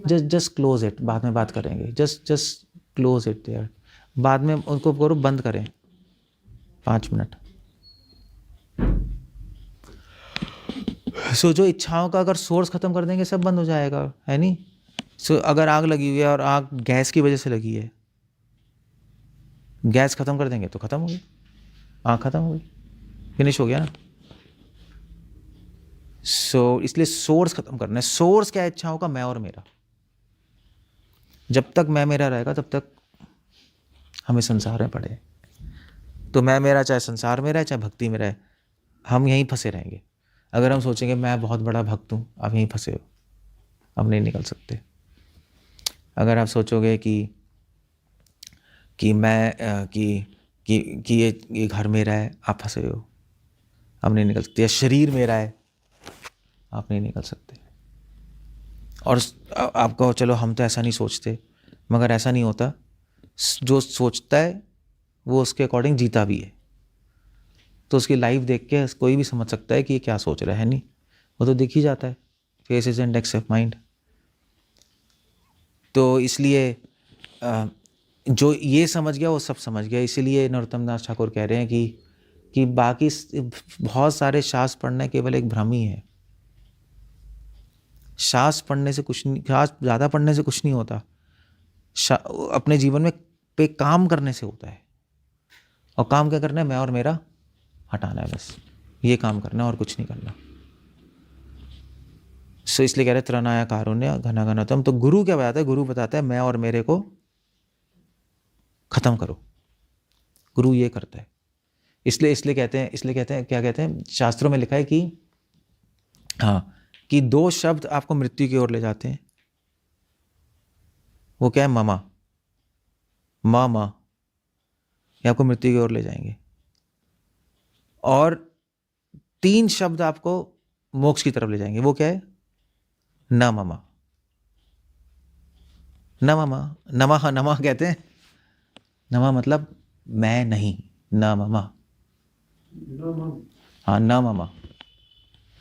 जस्ट क्लोज इट, बाद में बात करेंगे। जस्ट क्लोज इट देयर, बाद में उनको करो बंद करें 5 मिनट। जो इच्छाओं का अगर सोर्स ख़त्म कर देंगे सब बंद हो जाएगा, है नहीं? अगर आग लगी हुई है और आग गैस की वजह से लगी है, गैस ख़त्म कर देंगे तो ख़त्म हो गई, आग ख़त्म हो गई, फिनिश हो गया ना। इसलिए सोर्स ख़त्म करना है। सोर्स क्या है इच्छाओं का? मैं और मेरा। जब तक मैं मेरा रहेगा तब तक हमें संसार में पड़े। तो मैं मेरा चाहे संसार में रहे चाहे भक्ति में रहे, हम यहीं फंसे रहेंगे। अगर हम सोचेंगे मैं बहुत बड़ा भक्त हूँ, आप यहीं फंसे हो, अब नहीं निकल सकते। अगर आप सोचोगे कि मैं कि ये घर मेरा है, आप फंसे हो, अब नहीं निकल सकते। या शरीर मेरा है, आप नहीं निकल सकते। और आपको चलो हम तो ऐसा नहीं सोचते, मगर ऐसा नहीं होता। जो सोचता है वो उसके अकॉर्डिंग जीता भी है। तो उसकी लाइफ देख के कोई भी समझ सकता है कि ये क्या सोच रहा है नहीं, वो तो दिख ही जाता है। Face is index of mind. तो इसलिए जो ये समझ गया वो सब समझ गया। इसीलिए नरोत्तम दास ठाकुर कह रहे हैं कि बाकी बहुत सारे शास्त्र पढ़ना केवल एक भ्रम ही है। शास्त्र पढ़ने से कुछ नहीं, शास्त्र ज़्यादा पढ़ने से कुछ नहीं होता। अपने जीवन में पे काम करने से होता है। और काम क्या करना है? मैं और मेरा हटाना है, बस ये काम करना है और कुछ नहीं करना। सो इसलिए कह रहे त्रनाया कारुण्य घना घनतम। तो गुरु क्या बताता है? गुरु बताता है मैं और मेरे को खत्म करो। गुरु ये करता है। इसलिए कहते हैं क्या कहते हैं? शास्त्रों में लिखा है कि हाँ, कि 2 शब्द आपको मृत्यु की ओर ले जाते हैं। वो क्या है? ममा, माँ, ये आपको मृत्यु की ओर ले जाएंगे। और 3 शब्द आपको मोक्ष की तरफ ले जाएंगे। वो क्या है? न ममा, न ममा, नमा कहते हैं। नमा मतलब मैं नहीं, न ममा। हाँ, न ममा।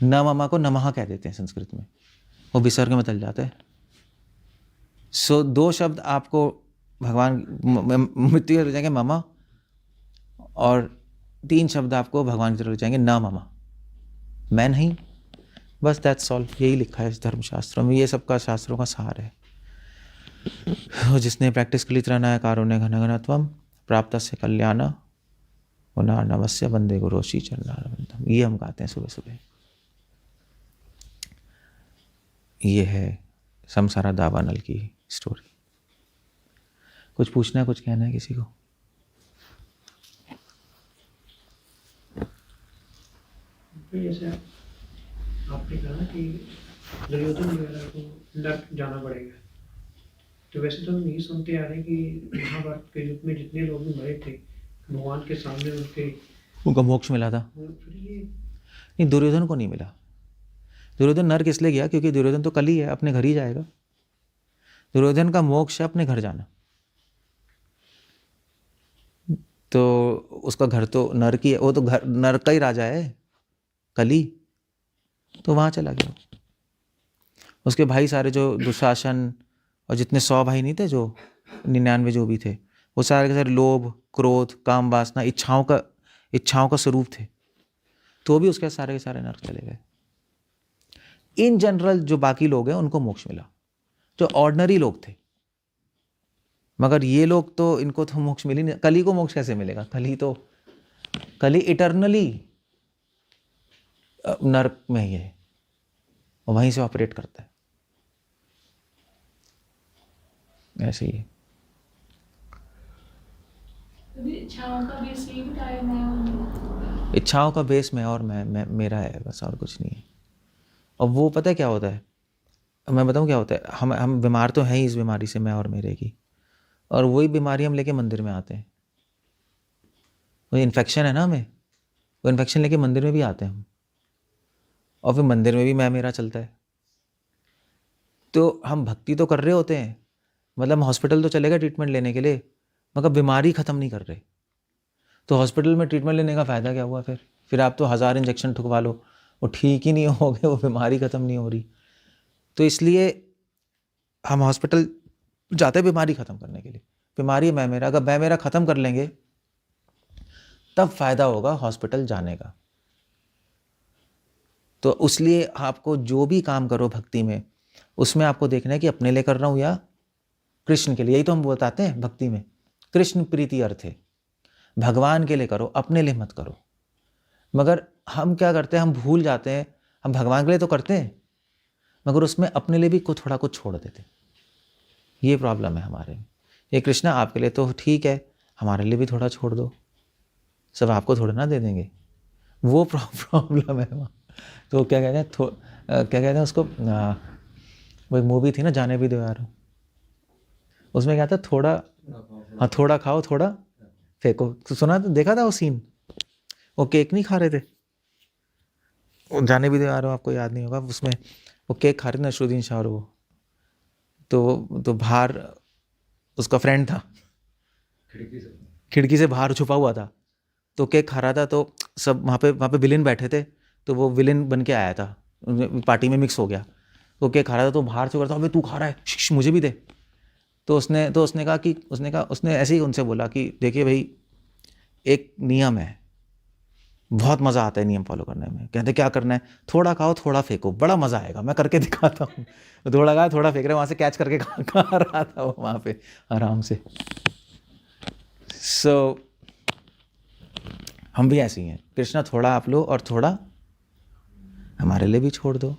न ममा को नमः कह देते हैं संस्कृत में, वो विसर्ग में चल जाता है। सो 2 शब्द आपको भगवान मृत्यु की तरफ ले जाएंगे, ममा, और 3 शब्द आपको भगवान की तरफ ले जाएंगे, न ममा, मैं नहीं। बस दैट्स ऑल। यही लिखा है इस धर्मशास्त्रों में। ये सबका शास्त्रों का सार है। जिसने प्रैक्टिस के लिए त्रनाय कारुण्य घन घनत्वम प्राप्त से कल्याण पुनः नमस्य वंदे गुरोशी चरणारविंदम। ये हम गाते हैं सुबह सुबह। ये है समसारा दावानल की स्टोरी। कुछ पूछना है, कुछ कहना है किसी को? जैसे आपने कहा ना कि दुर्योधन वगैरह को नर्क जाना पड़ेगा, तो वैसे तो हम नहीं सुनते आ रहे कि महाभारत के युग में जितने लोग भी मरे थे भगवान के सामने उनको मोक्ष मिला था। फिर ये नहीं, दुर्योधन को नहीं मिला। दुर्योधन नर्क इसलिए गया क्योंकि दुर्योधन तो कल ही है, अपने घर ही जाएगा। दुर्योधन का मोक्ष है अपने घर जाना। तो उसका घर तो नर्क ही है, वो तो घर नर्क का ही राजा है कली, तो वहाँ चला गया। उसके भाई सारे जो दुशासन और जितने 100 भाई नहीं थे, जो 99 जो भी थे, वो सारे के सारे लोभ, क्रोध, काम, वासना, इच्छाओं का स्वरूप थे। तो भी उसके सारे के सारे नर्क चले गए। इन जनरल जो बाकी लोग हैं उनको मोक्ष मिला, जो ऑर्डिनरी लोग थे। मगर ये लोग तो, इनको तो मोक्ष मिल ही नहीं। कली को मोक्ष कैसे मिलेगा? कली इटर्नली नर्क में ही है और वहीं से ऑपरेट करता है। ऐसे ही है। इच्छाओं का बेस यही बताया मैं और इच्छाओं का बेस मैं और मैं मेरा है, बस और कुछ नहीं है। और वो पता है क्या होता है? मैं बताऊँ क्या होता है? हम बीमार तो हैं ही इस बीमारी से, मैं और मेरे की, और वही बीमारी हम लेके मंदिर में आते हैं। वही इन्फेक्शन है ना हमें, वो इन्फेक्शन लेके मंदिर में भी आते हैं हम, और फिर मंदिर में भी मैं मेरा चलता है। तो हम भक्ति तो कर रहे होते हैं, मतलब हॉस्पिटल तो चलेगा ट्रीटमेंट लेने के लिए, मगर बीमारी ख़त्म नहीं कर रहे। तो हॉस्पिटल में ट्रीटमेंट लेने का फ़ायदा क्या हुआ? फिर आप तो 1000 इंजेक्शन ठुकवा लो, वो ठीक ही नहीं हो गए, वो बीमारी ख़त्म नहीं हो रही। तो इसलिए हम हॉस्पिटल जाते हैं बीमारी ख़त्म करने के लिए। बीमारी मैं मेरा, अगर मैं मेरा ख़त्म कर लेंगे तब फ़ायदा होगा हॉस्पिटल जाने का। तो इसलिए आपको जो भी काम करो भक्ति में, उसमें आपको देखना है कि अपने लिए कर रहा हूँ या कृष्ण के लिए। यही तो हम बताते हैं भक्ति में, कृष्ण प्रीति अर्थ है। भगवान के लिए करो, अपने लिए मत करो। मगर हम क्या करते हैं? हम भूल जाते हैं, हम भगवान के लिए तो करते हैं मगर उसमें अपने लिए भी थोड़ा कुछ छोड़ देते। ये प्रॉब्लम है हमारे में। ये कृष्णा आपके लिए तो ठीक है, हमारे लिए भी थोड़ा छोड़ दो, सब आपको थोड़ा ना दे देंगे। वो प्रॉब्लम है वहाँ। तो क्या कहते हैं, क्या कहते हैं उसको, वो एक मूवी थी ना, जाने भी दो यार, उसमें क्या था, थोड़ा, हाँ, थोड़ा खाओ थोड़ा फेंको। तो सुना, तो देखा था वो सीन, वो केक नहीं खा रहे थे, वो जाने भी दो यार, आपको याद नहीं होगा, उसमें वो केक खा रहे थे नसरुद्दीन शाह और वो तो बाहर उसका फ्रेंड था, खिड़की से खिड़की से बाहर छुपा हुआ था, तो केक खा रहा था। तो सब वहाँ पे विलेन बैठे थे, तो वो विलेन बन के आया था, पार्टी में मिक्स हो गया। तो केक खा रहा था, तो बाहर से करता, अबे तू खा रहा है, शिश, मुझे भी दे। तो उसने कहा कि उसने ऐसे ही उनसे बोला कि देखिए भाई, एक नियम है, बहुत मज़ा आता है नियम फॉलो करने में। कहते क्या करना है, थोड़ा खाओ थोड़ा फेंको, बड़ा मज़ा आएगा, मैं करके दिखाता हूँ। थोड़ा खाया थोड़ा फेंक रहे, वहाँ से कैच करके खा रहा था वो वहाँ पे आराम से। सो हम भी ऐसे ही हैं, कृष्णा थोड़ा आप लो और थोड़ा हमारे लिए भी छोड़ दो,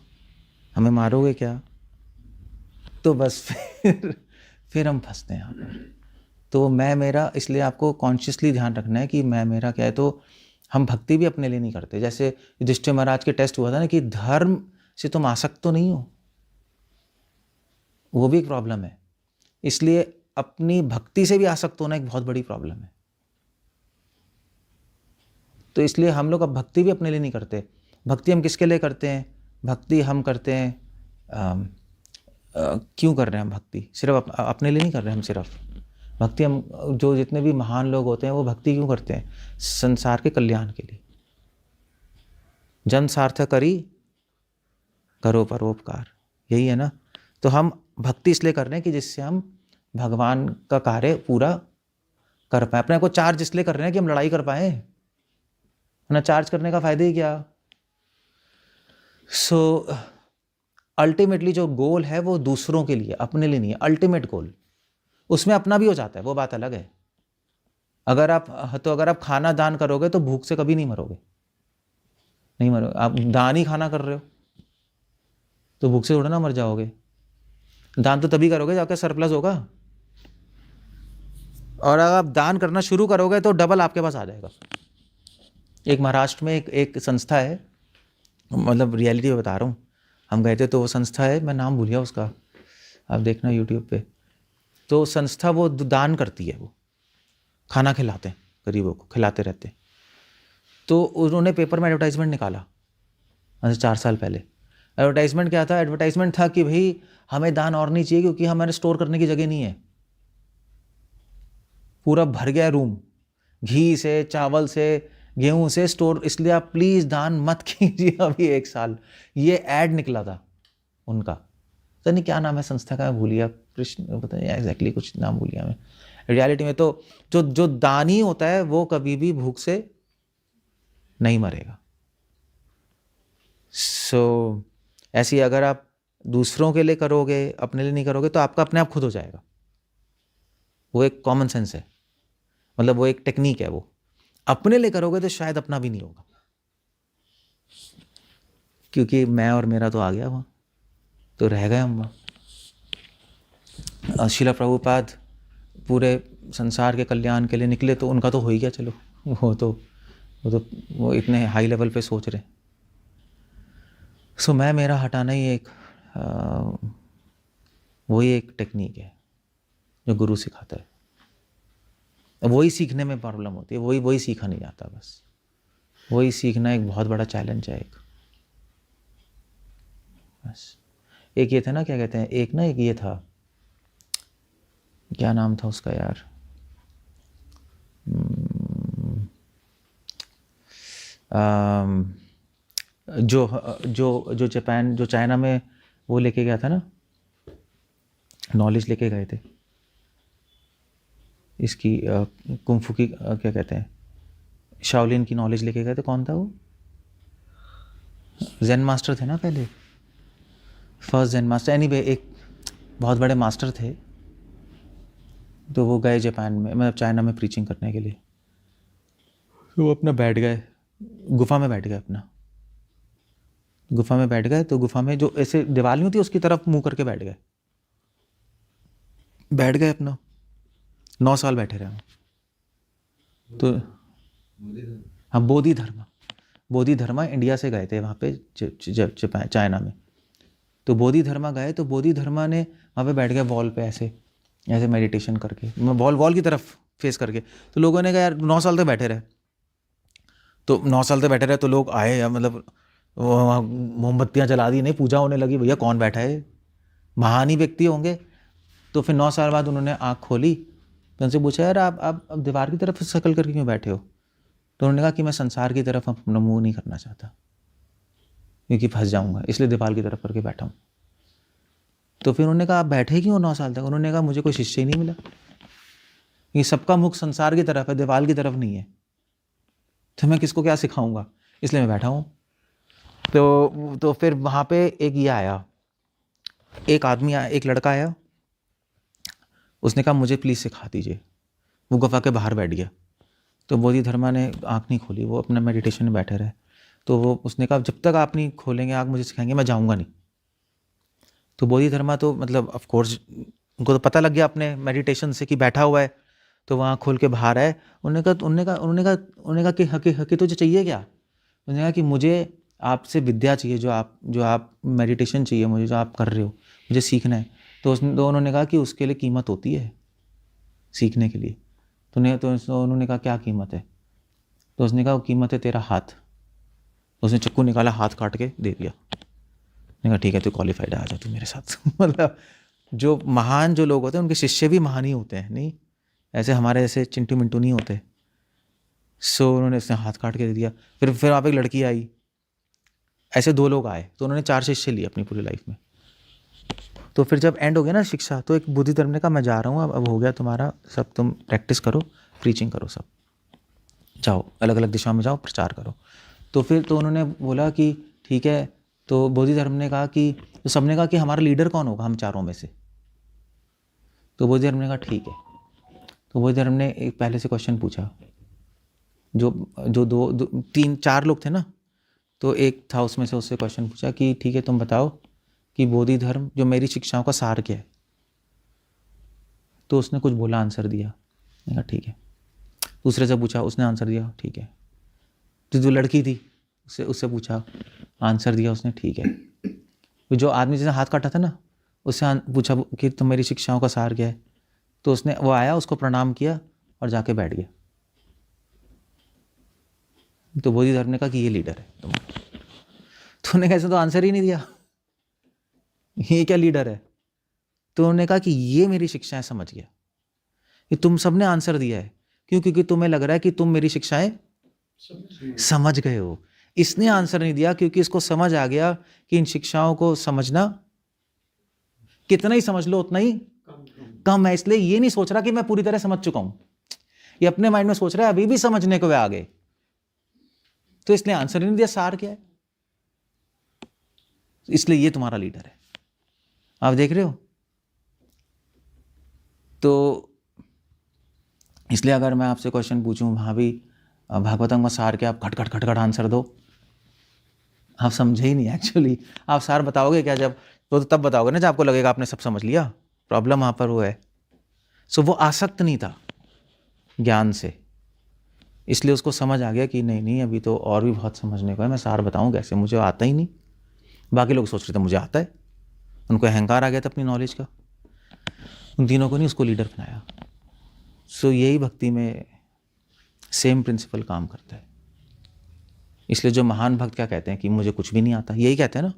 हमें मारोगे क्या? तो बस फिर हम फंसते हैं यहाँ पर। तो मैं मेरा, इसलिए आपको कॉन्शियसली ध्यान रखना है कि मैं मेरा क्या है। तो हम भक्ति भी अपने लिए नहीं करते। जैसे युधिष्ठिर महाराज के टेस्ट हुआ था ना कि धर्म से तुम आसक्त तो नहीं हो, वो भी एक प्रॉब्लम है। इसलिए अपनी भक्ति से भी आसक्त होना एक बहुत बड़ी प्रॉब्लम है। तो इसलिए हम लोग अब भक्ति भी अपने लिए नहीं करते। भक्ति हम किसके लिए करते हैं? भक्ति हम करते हैं क्यों कर रहे हैं हम भक्ति? सिर्फ अपने लिए नहीं कर रहे हम सिर्फ भक्ति। हम जो जितने भी महान लोग होते हैं वो भक्ति क्यों करते हैं? संसार के कल्याण के लिए। जन सार्थक करी करो परोपकार, यही है ना। तो हम भक्ति इसलिए कर रहे हैं कि जिससे हम भगवान का कार्य पूरा कर पाए। अपने को चार्ज इसलिए कर रहे हैं कि हम लड़ाई कर पाए, ना चार्ज करने का फायदा ही क्या। सो अल्टीमेटली जो गोल है वो दूसरों के लिए, अपने लिए नहीं है। अल्टीमेट गोल उसमें अपना भी हो जाता है, वो बात अलग है। अगर आप खाना दान करोगे तो भूख से कभी नहीं मरोगे, नहीं मरोगे। आप दान ही खाना कर रहे हो तो भूख से थोड़ा ना मर जाओगे। दान तो तभी करोगे जब आपका सरप्लस होगा, और अगर आप दान करना शुरू करोगे तो डबल आपके पास आ जाएगा। एक महाराष्ट्र में एक संस्था है, मतलब रियलिटी में बता रहा हूँ, हम गए थे तो वो संस्था है, मैं नाम भूल गया उसका, आप देखना यूट्यूब पे। तो संस्था वो दान करती है, वो खाना खिलाते हैं, गरीबों को खिलाते रहते हैं। तो उन्होंने पेपर में एडवर्टाइजमेंट निकाला आज 4 साल पहले। एडवर्टाइजमेंट क्या था? एडवर्टाइजमेंट था कि भाई हमें दान और नहीं चाहिए क्योंकि हमारे स्टोर करने की जगह नहीं है, पूरा भर गया रूम घी से, चावल से, गेहूं से, स्टोर, इसलिए आप प्लीज़ दान मत कीजिए अभी 1 साल। ये ऐड निकला था उनका, पता नहीं क्या नाम है संस्था का, मैं भूल गया, कृष्ण पता नहीं एग्जैक्टली, कुछ नाम भूल गया मैं। रियलिटी में तो जो दानी होता है वो कभी भी भूख से नहीं मरेगा। सो ऐसे ही अगर आप दूसरों के लिए करोगे, अपने लिए नहीं करोगे, तो आपका अपने आप खुद हो जाएगा। वो एक कॉमन सेंस है, मतलब वो एक टेक्निक है। वो अपने लिए करोगे तो शायद अपना भी नहीं होगा, क्योंकि मैं और मेरा तो आ गया वहाँ, तो रह गए हम वहाँ। शिला प्रभुपाद पूरे संसार के कल्याण के लिए निकले, तो उनका तो हो ही गया, चलो वो इतने हाई लेवल पे सोच रहे। सो मैं मेरा हटाना ही एक वही एक टेक्निक है जो गुरु सिखाता है। वही सीखने में प्रॉब्लम होती है, वही सीखा नहीं जाता। बस वही सीखना एक बहुत बड़ा चैलेंज है। बस एक ये था ना, क्या कहते हैं, एक ये था, क्या नाम था उसका यार, जो जापान, जो चाइना में वो लेके गया था ना, नॉलेज लेके गए थे इसकी कुंफू की, क्या कहते हैं, शाओलिन की नॉलेज लेके गए थे। कौन था वो? जेन मास्टर थे ना पहले, फर्स्ट जेन मास्टर। एनीवे एक बहुत बड़े मास्टर थे, तो वो गए जापान में, मतलब चाइना में प्रीचिंग करने के लिए। तो वो अपना बैठ गए, गुफा में बैठ गए, अपना गुफा में बैठ गए। तो गुफा में जो ऐसे दीवार नहीं होती उसकी तरफ मुंह करके बैठ गए अपना। 9 साल बैठे रहे। तो हाँ, बोधि धर्मा इंडिया से गए थे वहाँ पे चाइना में। तो बोधि धर्मा गए, तो बोधि धर्मा ने वहाँ पे बैठ गए वॉल पे ऐसे मेडिटेशन करके, वॉल की तरफ फेस करके। तो लोगों ने कहा यार 9 साल तक बैठे रहे, तो लोग आए, या मतलब मोमबत्तियाँ जला दी, नहीं पूजा होने लगी, भैया कौन बैठा है, महान ही व्यक्ति होंगे। तो फिर 9 साल बाद उन्होंने आँख खोली तो उनसे पूछा, यार आप अब दीवार की तरफ शक्ल करके क्यों बैठे हो? तो उन्होंने कहा कि मैं संसार की तरफ अपना मुँह नहीं करना चाहता क्योंकि फंस जाऊँगा, इसलिए दीवार की तरफ करके बैठा हूँ। तो फिर उन्होंने कहा आप बैठे क्यों 9 साल तक? उन्होंने कहा मुझे कोई शिष्य ही नहीं मिला, ये सबका मुख संसार की तरफ है, दीवार की तरफ नहीं है, तो मैं किसको क्या सिखाऊंगा, इसलिए मैं बैठा हूँ। तो फिर वहाँ पे एक ये आया, एक आदमी आया, एक लड़का आया, उसने कहा मुझे प्लीज़ सिखा दीजिए। वो गुफा के बाहर बैठ गया। तो बोधिधर्मा ने आँख नहीं खोली, वो अपना मेडिटेशन में बैठे रहे। तो वो उसने कहा जब तक आप नहीं खोलेंगे आँख मुझे सिखाएंगे मैं जाऊँगा नहीं। तो बोधिधर्मा तो मतलब ऑफ कोर्स उनको तो पता लग गया अपने मेडिटेशन से कि बैठा हुआ है, तो वहाँ खोल के बाहर आए। उन्होंने कहा कि हकी तुझे चाहिए क्या? उन्होंने कहा कि मुझे आपसे विद्या चाहिए, जो आप मेडिटेशन चाहिए मुझे, जो आप कर रहे हो मुझे सीखना है। तो उन्होंने कहा कि उसके लिए कीमत होती है सीखने के लिए। तो उन्होंने कहा क्या कीमत है? तो उसने कहा वो कीमत है तेरा हाथ। उसने चाकू निकाला, हाथ काट के दे दिया। मैंने कहा ठीक है तू क्वालिफाइड है, आ जा तू मेरे साथ। मतलब जो महान जो लोग होते हैं उनके शिष्य भी महान ही होते हैं, नहीं ऐसे हमारे ऐसे चिंटू मिंटू नहीं होते। सो उन्होंने उसने हाथ काट के दे दिया। फिर आप एक लड़की आई, ऐसे 2 लोग आए, तो उन्होंने 4 शिष्य लिए अपनी पूरी लाइफ में। तो फिर जब एंड हो गया ना शिक्षा, तो एक बुद्धि धर्म ने कहा मैं जा रहा हूँ, अब हो गया तुम्हारा सब, तुम प्रैक्टिस करो, प्रीचिंग करो, सब जाओ अलग अलग दिशा में जाओ, प्रचार करो। तो फिर तो उन्होंने बोला कि ठीक है। तो बोधि धर्म ने कहा कि, तो सबने कहा कि हमारा लीडर कौन होगा हम चारों में से? तो बोधि धर्म ने कहा ठीक है। तो बोधि धर्म ने एक पहले से क्वेश्चन पूछा, जो 2-3-4 लोग थे ना, तो एक था उसमें से, उससे क्वेश्चन पूछा कि ठीक है तुम बताओ कि बोधि धर्म जो मेरी शिक्षाओं का सार क्या है? तो उसने कुछ बोला, आंसर दिया। मैंने कहा ठीक है। दूसरे से पूछा, उसने आंसर दिया, ठीक है। तो जो लड़की थी उससे पूछा, आंसर दिया उसने, ठीक है। तो जो आदमी जिसने हाथ काटा था ना, उससे पूछा कि तुम मेरी शिक्षाओं का सार क्या है? तो वो आया, उसको प्रणाम किया और जाके बैठ गया। तो बोधि धर्म ने कहा कि ये लीडर है तुम्हारा। तो उन्होंने कैसे तो आंसर ही नहीं दिया, ये क्या लीडर है? तो उन्होंने कहा कि ये मेरी शिक्षाएं समझ गया, कि तुम सबने आंसर दिया है, क्यों? क्योंकि तुम्हें लग रहा है कि तुम मेरी शिक्षाएं समझ गए हो। इसने आंसर नहीं दिया क्योंकि इसको समझ आ गया कि इन शिक्षाओं को समझना कितना ही समझ लो उतना ही कम है। इसलिए ये नहीं सोच रहा कि मैं पूरी तरह समझ चुका हूं, ये अपने माइंड में सोच रहा है अभी भी समझने को है आगे। तो इसलिए आंसर नहीं दिया सार क्या है। इसलिए ये तुम्हारा लीडर है, आप देख रहे हो। तो इसलिए अगर मैं आपसे क्वेश्चन पूछूं, वहां भी भागवतम का सार क्या, आप खट खट खट खट आंसर दो, आप समझे ही नहीं एक्चुअली। आप सार बताओगे क्या? जब तो तब बताओगे ना जब आपको लगेगा आपने सब समझ लिया। प्रॉब्लम वहां पर वो है। सो वो आसक्त नहीं था ज्ञान से, इसलिए उसको समझ आ गया कि नहीं अभी तो और भी बहुत समझने को है, मैं सार बताऊं कैसे, मुझे आता ही नहीं। बाकी लोग सोच रहे थे मुझे आता है, उनको अहंकार आ गया था अपनी नॉलेज का। उन तीनों को नहीं, उसको लीडर बनाया। सो यही भक्ति में सेम प्रिंसिपल काम करता है। इसलिए जो महान भक्त क्या कहते हैं कि मुझे कुछ भी नहीं आता, यही कहते हैं ना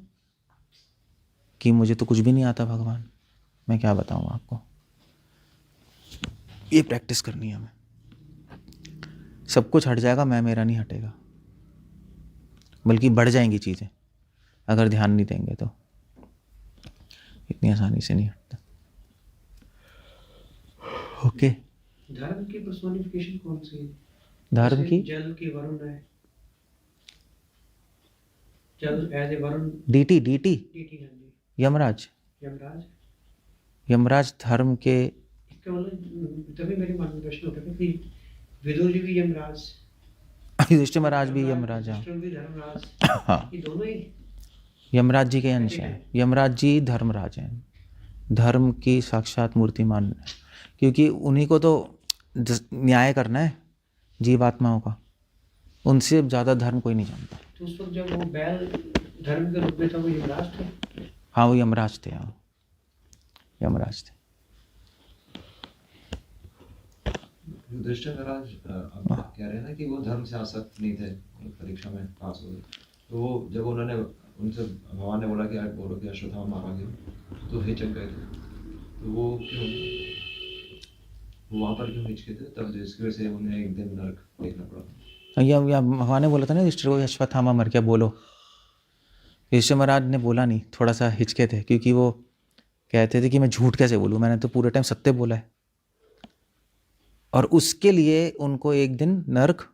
कि मुझे तो कुछ भी नहीं आता भगवान, मैं क्या बताऊं आपको। ये प्रैक्टिस करनी है हमें। सब कुछ हट जाएगा, मैं मेरा नहीं हटेगा, बल्कि बढ़ जाएंगी चीज़ें अगर ध्यान नहीं देंगे तो। इतनी आसानी से नहीं हटता। ओके। धर्म की पर्सोनिफिकेशन कौन सी है? धर्म जैसे की जल की वरुण है, जल as a Varun, deity deity है जी, यमराज। यमराज। यमराज धर्म के, इसका मतलब तभी मेरे मन में प्रश्न उठा था कि विदुर जी भी यमराज, युधिष्ठिर महाराज भी यमराज हैं। युधिष्ठिर भी धर्मराज, हाँ, ये दोनों ही यमराज जी के अंश हैं। यमराज जी धर्मराज हैं, धर्म की साक्षात मूर्तिमान है, क्योंकि उन्हीं को तो न्याय करना है जीवात्माओं का, उनसे ज़्यादा धर्म कोई नहीं जानता। तो उस वक्त जब वो बैल धर्म के रूप में था, वो यमराज थे। हाँ वो यमराज थे, हाँ यमराज थे। युधिष्ठिर महाराज आप कह रहे हैं ना कि वो धर्म से आसक्त नहीं थे, परीक्षा में पास हो गए। तो वो जब उन्होंने उनसे भगवान ने बोला कि आप बोलो कि अश्वत्थामा मारा गया, तो हिचक गए थे। तो वो क्यों, वहाँ पर क्यों हिचकिचाते तब, जिसकी वजह से उन्हें एक दिन नरक देखना पड़ा? या भगवान ने बोला था ना युधिष्ठिर को, अश्वत्थामा मर गया बोलो। युधिष्ठिर महाराज ने बोला नहीं, थोड़ा सा हिचके थे, क्योंकि वो कहते थे कि मैं झूठ कैसे बोलूँ, मैंने तो पूरे टाइम सत्य बोला है। और उसके लिए उनको एक दिन नरक,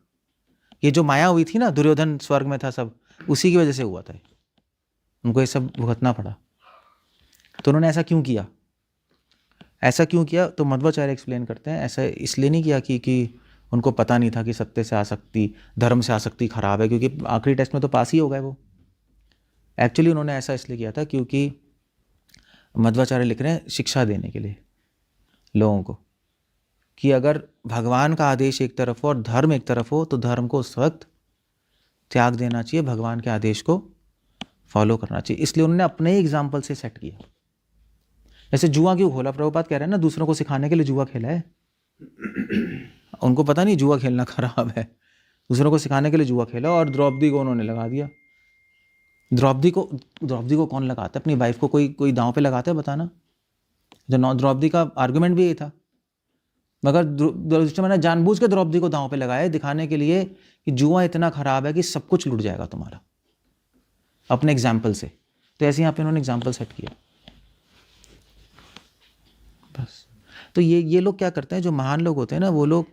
ये जो माया हुई थी ना, दुर्योधन स्वर्ग में था, सब उसी की वजह से हुआ था, उनको ये सब भुगतना पड़ा। तो उन्होंने ऐसा क्यों किया? ऐसा क्यों किया तो मध्वाचार्य एक्सप्लेन करते हैं, ऐसा इसलिए नहीं किया कि उनको पता नहीं था कि सत्य से आसक्ति, धर्म से आसक्ति खराब है, क्योंकि आखिरी टेस्ट में तो पास ही हो गए वो। एक्चुअली उन्होंने ऐसा इसलिए किया था क्योंकि मध्वाचार्य लिख रहे हैं शिक्षा देने के लिए लोगों को, कि अगर भगवान का आदेश एक तरफ हो और धर्म एक तरफ हो, तो धर्म को उस वक्त त्याग देना चाहिए, भगवान के आदेश को फॉलो करना चाहिए। इसलिए उन्होंने अपने ही एग्जाम्पल से सेट किया। जैसे जुआ क्यों खोला, प्रभुपाद कह रहे हैं ना, दूसरों को सिखाने के लिए जुआ खेला है। उनको पता नहीं जुआ खेलना खराब है, दूसरों को सिखाने के लिए जुआ खेला, और द्रौपदी को उन्होंने लगा दिया। द्रौपदी को कौन लगाता है? अपनी वाइफ को कोई दांव पे लगाता है? बताना। जो द्रौपदी का आर्गुमेंट भी यही था, मगर युधिष्ठिर ने जानबूझ के द्रौपदी को दांव पे लगाया, दिखाने के लिए कि जुआ इतना खराब है कि सब कुछ लुट जाएगा तुम्हारा, अपने एग्जाम्पल से। तो ऐसे यहाँ पे उन्होंने एग्जाम्पल सेट किया बस। तो ये लोग क्या करते हैं, जो महान लोग होते हैं ना, वो लोग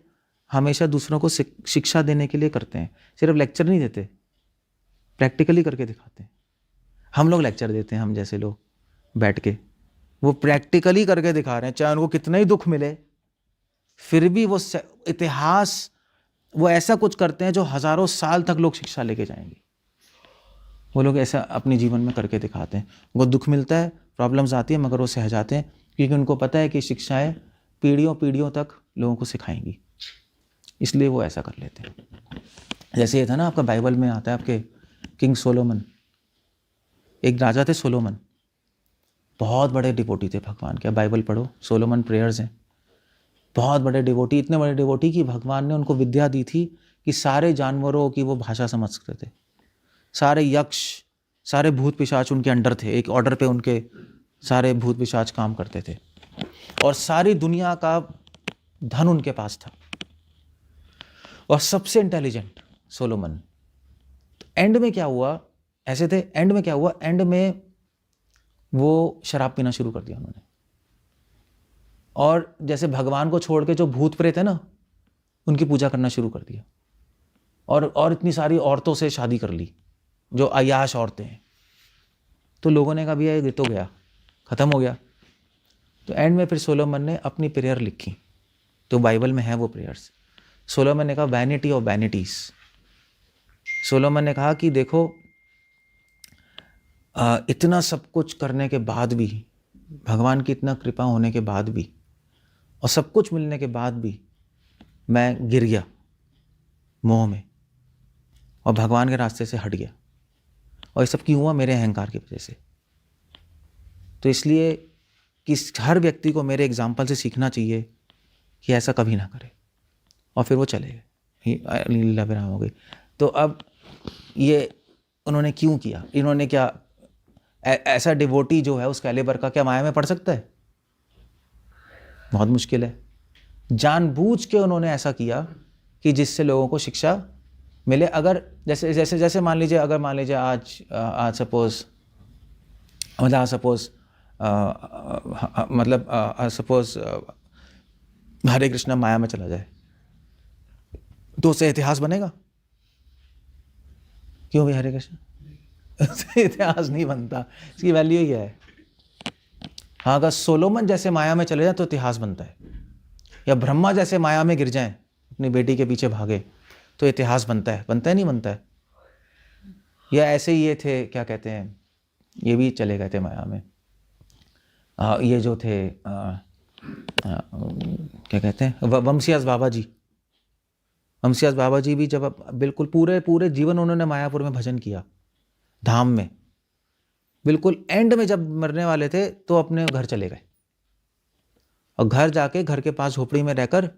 हमेशा दूसरों को शिक्षा देने के लिए करते हैं, सिर्फ लेक्चर नहीं देते, प्रैक्टिकली करके दिखाते हैं। हम लोग लेक्चर देते हैं, हम जैसे लोग बैठ के, वो प्रैक्टिकली करके दिखा रहे हैं, चाहे उनको कितना ही दुख मिले, फिर भी वो इतिहास, वो ऐसा कुछ करते हैं जो हजारों साल तक लोग शिक्षा लेके जाएंगे। वो लोग ऐसा अपने जीवन में करके दिखाते हैं। उनको दुख मिलता है, प्रॉब्लम्स आती है, मगर वो सह जाते हैं, क्योंकि उनको पता है कि शिक्षाएं पीढ़ियों पीढ़ियों तक लोगों को सिखाएंगी, इसलिए वो ऐसा कर लेते हैं। जैसे ये था ना, आपका बाइबल में आता है, आपके किंग सोलोमन, एक राजा थे सोलोमन, बहुत बड़े डिवोटी थे भगवान के। बाइबल पढ़ो, सोलोमन प्रेयर्स हैं, बहुत बड़े डिवोटी, इतने बड़े डिवोटी कि भगवान ने उनको विद्या दी थी कि सारे जानवरों की वो भाषा समझ सकते थे, सारे यक्ष, सारे भूत पिशाच उनके अंडर थे, एक ऑर्डर पे उनके सारे भूत पिशाच काम करते थे, और सारी दुनिया का धन उनके पास था, और सबसे इंटेलिजेंट सोलोमन। तो एंड में क्या हुआ, ऐसे थे, एंड में क्या हुआ, एंड में वो शराब पीना शुरू कर दिया उन्होंने, और जैसे भगवान को छोड़ के जो भूत प्रेत है ना, उनकी पूजा करना शुरू कर दिया, और इतनी सारी औरतों से शादी कर ली जो अय्याश औरतें हैं। तो लोगों ने कहा भैया ये तो गया, ख़त्म हो गया। तो एंड में फिर सोलोमन ने अपनी प्रेयर लिखी, तो बाइबल में है वो प्रेयर्स। सोलोमन ने कहा वैनिटी ऑफ वैनिटीज। सोलोमन ने कहा कि देखो, इतना सब कुछ करने के बाद भी, भगवान की इतना कृपा होने के बाद भी, और सब कुछ मिलने के बाद भी, मैं गिर गया मोह में और भगवान के रास्ते से हट गया, और ये सब क्यों हुआ? मेरे अहंकार की वजह से। तो इसलिए कि हर व्यक्ति को मेरे एग्जाम्पल से सीखना चाहिए कि ऐसा कभी ना करे, और फिर वो चले गए, लीला विराम हो गई। तो अब ये उन्होंने क्यों किया? इन्होंने क्या ऐसा डिवोटी जो है उस कैलिबर का क्या माया में पड़ सकता है? बहुत मुश्किल है। जानबूझ के उन्होंने ऐसा किया कि जिससे लोगों को शिक्षा मिले। अगर जैसे मान लीजिए, अगर मान लीजिए आज सपोज हरे कृष्णा माया में चला जाए, तो उससे इतिहास बनेगा? क्यों भाई हरे कृष्ण? इतिहास नहीं बनता, इसकी वैल्यू ही है। हाँ, अगर सोलोमन जैसे माया में चले जाए तो इतिहास बनता है, या ब्रह्मा जैसे माया में गिर जाएं, अपनी बेटी के पीछे भागे, तो इतिहास बनता है नहीं बनता है? या ऐसे ही ये थे, क्या कहते हैं, ये भी चले गए थे माया में, ये जो थे क्या कहते हैं, वंशियास बाबा जी। वंशियास बाबा जी भी जब बिल्कुल पूरे जीवन उन्होंने मायापुर में भजन किया, धाम में, बिल्कुल एंड में जब मरने वाले थे तो अपने घर चले गए, और घर जाके घर के पास झोपड़ी में रहकर,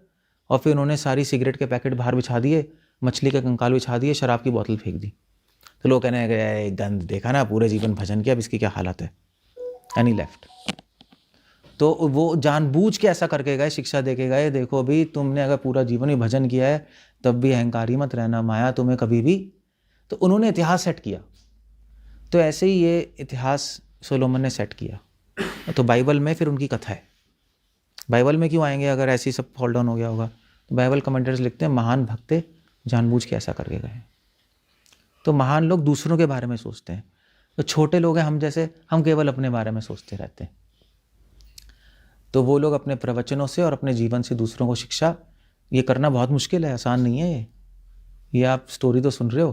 और फिर उन्होंने सारी सिगरेट के पैकेट बाहर बिछा दिए, मछली के कंकाल बिछा दिए, शराब की बोतल फेंक दी। तो लोग कहने लगे गंद, देखा ना, पूरे जीवन भजन किया, अब इसकी क्या हालत है, एंड ही लेफ्ट। तो वो जानबूझ के ऐसा करके गए, शिक्षा दे के गए, देखो अभी तुमने अगर पूरा जीवन ही भजन किया है तब भी अहंकारी मत रहना, माया तुम्हें कभी भी। तो उन्होंने इतिहास सेट किया। तो ऐसे ही ये इतिहास सोलोमन ने सेट किया। तो बाइबल में फिर उनकी कथा है। बाइबल में क्यों आएंगे अगर ऐसे ही सब फॉल डाउन हो गया होगा? तो बाइबल कमेंटर्स लिखते हैं महान भक्त जानबूझ के ऐसा करके गए। तो महान लोग दूसरों के बारे में सोचते हैं, तो छोटे लोग हैं हम जैसे, हम केवल अपने बारे में सोचते रहते हैं। तो वो लोग अपने प्रवचनों से और अपने जीवन से दूसरों को शिक्षा, ये करना बहुत मुश्किल है, आसान नहीं है ये आप स्टोरी तो सुन रहे हो,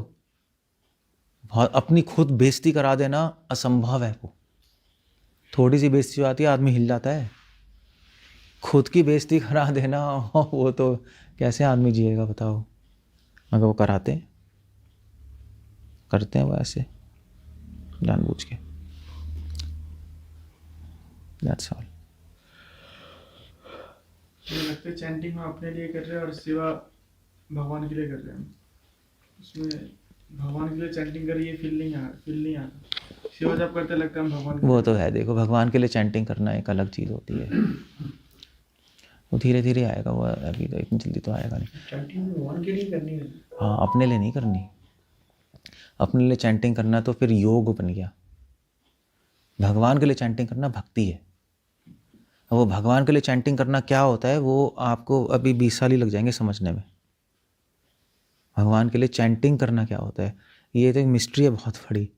बहुत अपनी खुद बेइज्जती करा देना असंभव है। वो थोड़ी सी बेइज्जती आती है आदमी हिल जाता है, खुद की बेइज्जती करा देना वो तो कैसे आदमी जिएगा बताओ। मगर वो कराते हैं, करते हैं वो ऐसे जानबूझ के। That's all. मुझे लगता है चैंटिंग हम अपने लिए कर रहे हैं और सेवा भगवान के लिए कर रहे हैं। उसमें भगवान के लिए चैंटिंग करिए, फील नहीं आता। सेवा जब करते लगता है हम भगवान वो तो है, देखो भगवान के लिए चैंटिंग करना एक अलग चीज़ होती है, वो धीरे धीरे आएगा, वो अभी तो इतनी जल्दी तो आएगा नहीं। चैंटिंग भगवान के लिए करनी है। हाँ, अपने लिए नहीं करनी। अपने लिए चैंटिंग करना तो फिर योग बन गया। भगवान के लिए चैंटिंग करना भक्ति है। अब वो भगवान के लिए चैंटिंग करना क्या होता है वो आपको अभी 20 साल ही लग जाएंगे समझने में। भगवान के लिए चैंटिंग करना क्या होता है, ये तो एक मिस्ट्री है बहुत बड़ी।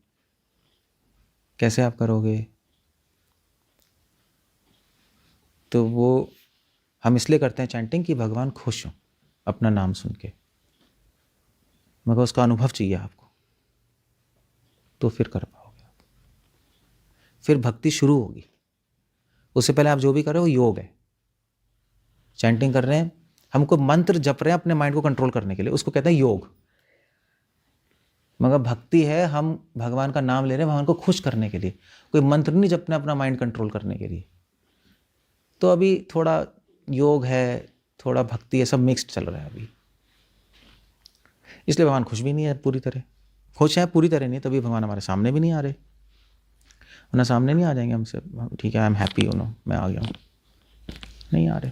कैसे आप करोगे? तो वो हम इसलिए करते हैं चैंटिंग कि भगवान खुश हो अपना नाम सुन के, मगर उसका अनुभव चाहिए आपको, तो फिर कर पाओगे आप। फिर भक्ति शुरू होगी। उससे पहले आप जो भी कर रहे हो योग है। चैंटिंग कर रहे हैं, हमको मंत्र जप रहे हैं अपने माइंड को कंट्रोल करने के लिए, उसको कहते हैं योग। मगर भक्ति है हम भगवान का नाम ले रहे हैं भगवान को खुश करने के लिए, कोई मंत्र नहीं जपना अपना माइंड कंट्रोल करने के लिए। तो अभी थोड़ा योग है, थोड़ा भक्ति है, सब मिक्स्ड चल रहा है अभी। इसलिए भगवान खुश भी नहीं है पूरी तरह। खुश हैं पूरी तरह नहीं, तभी भगवान हमारे सामने भी नहीं आ रहे। वरना सामने नहीं आ जाएंगे हमसे, ठीक है I am happy you know मैं आ गया हूँ, नहीं आ रहे।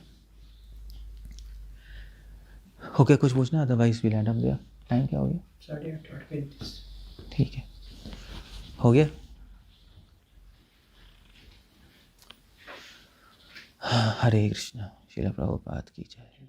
ओके, कुछ पूछना? Otherwise we land up there. Time क्या हो गया? 8:35। ठीक है, हो गया। हरे कृष्णा। श्रील प्रभुपाद की जय।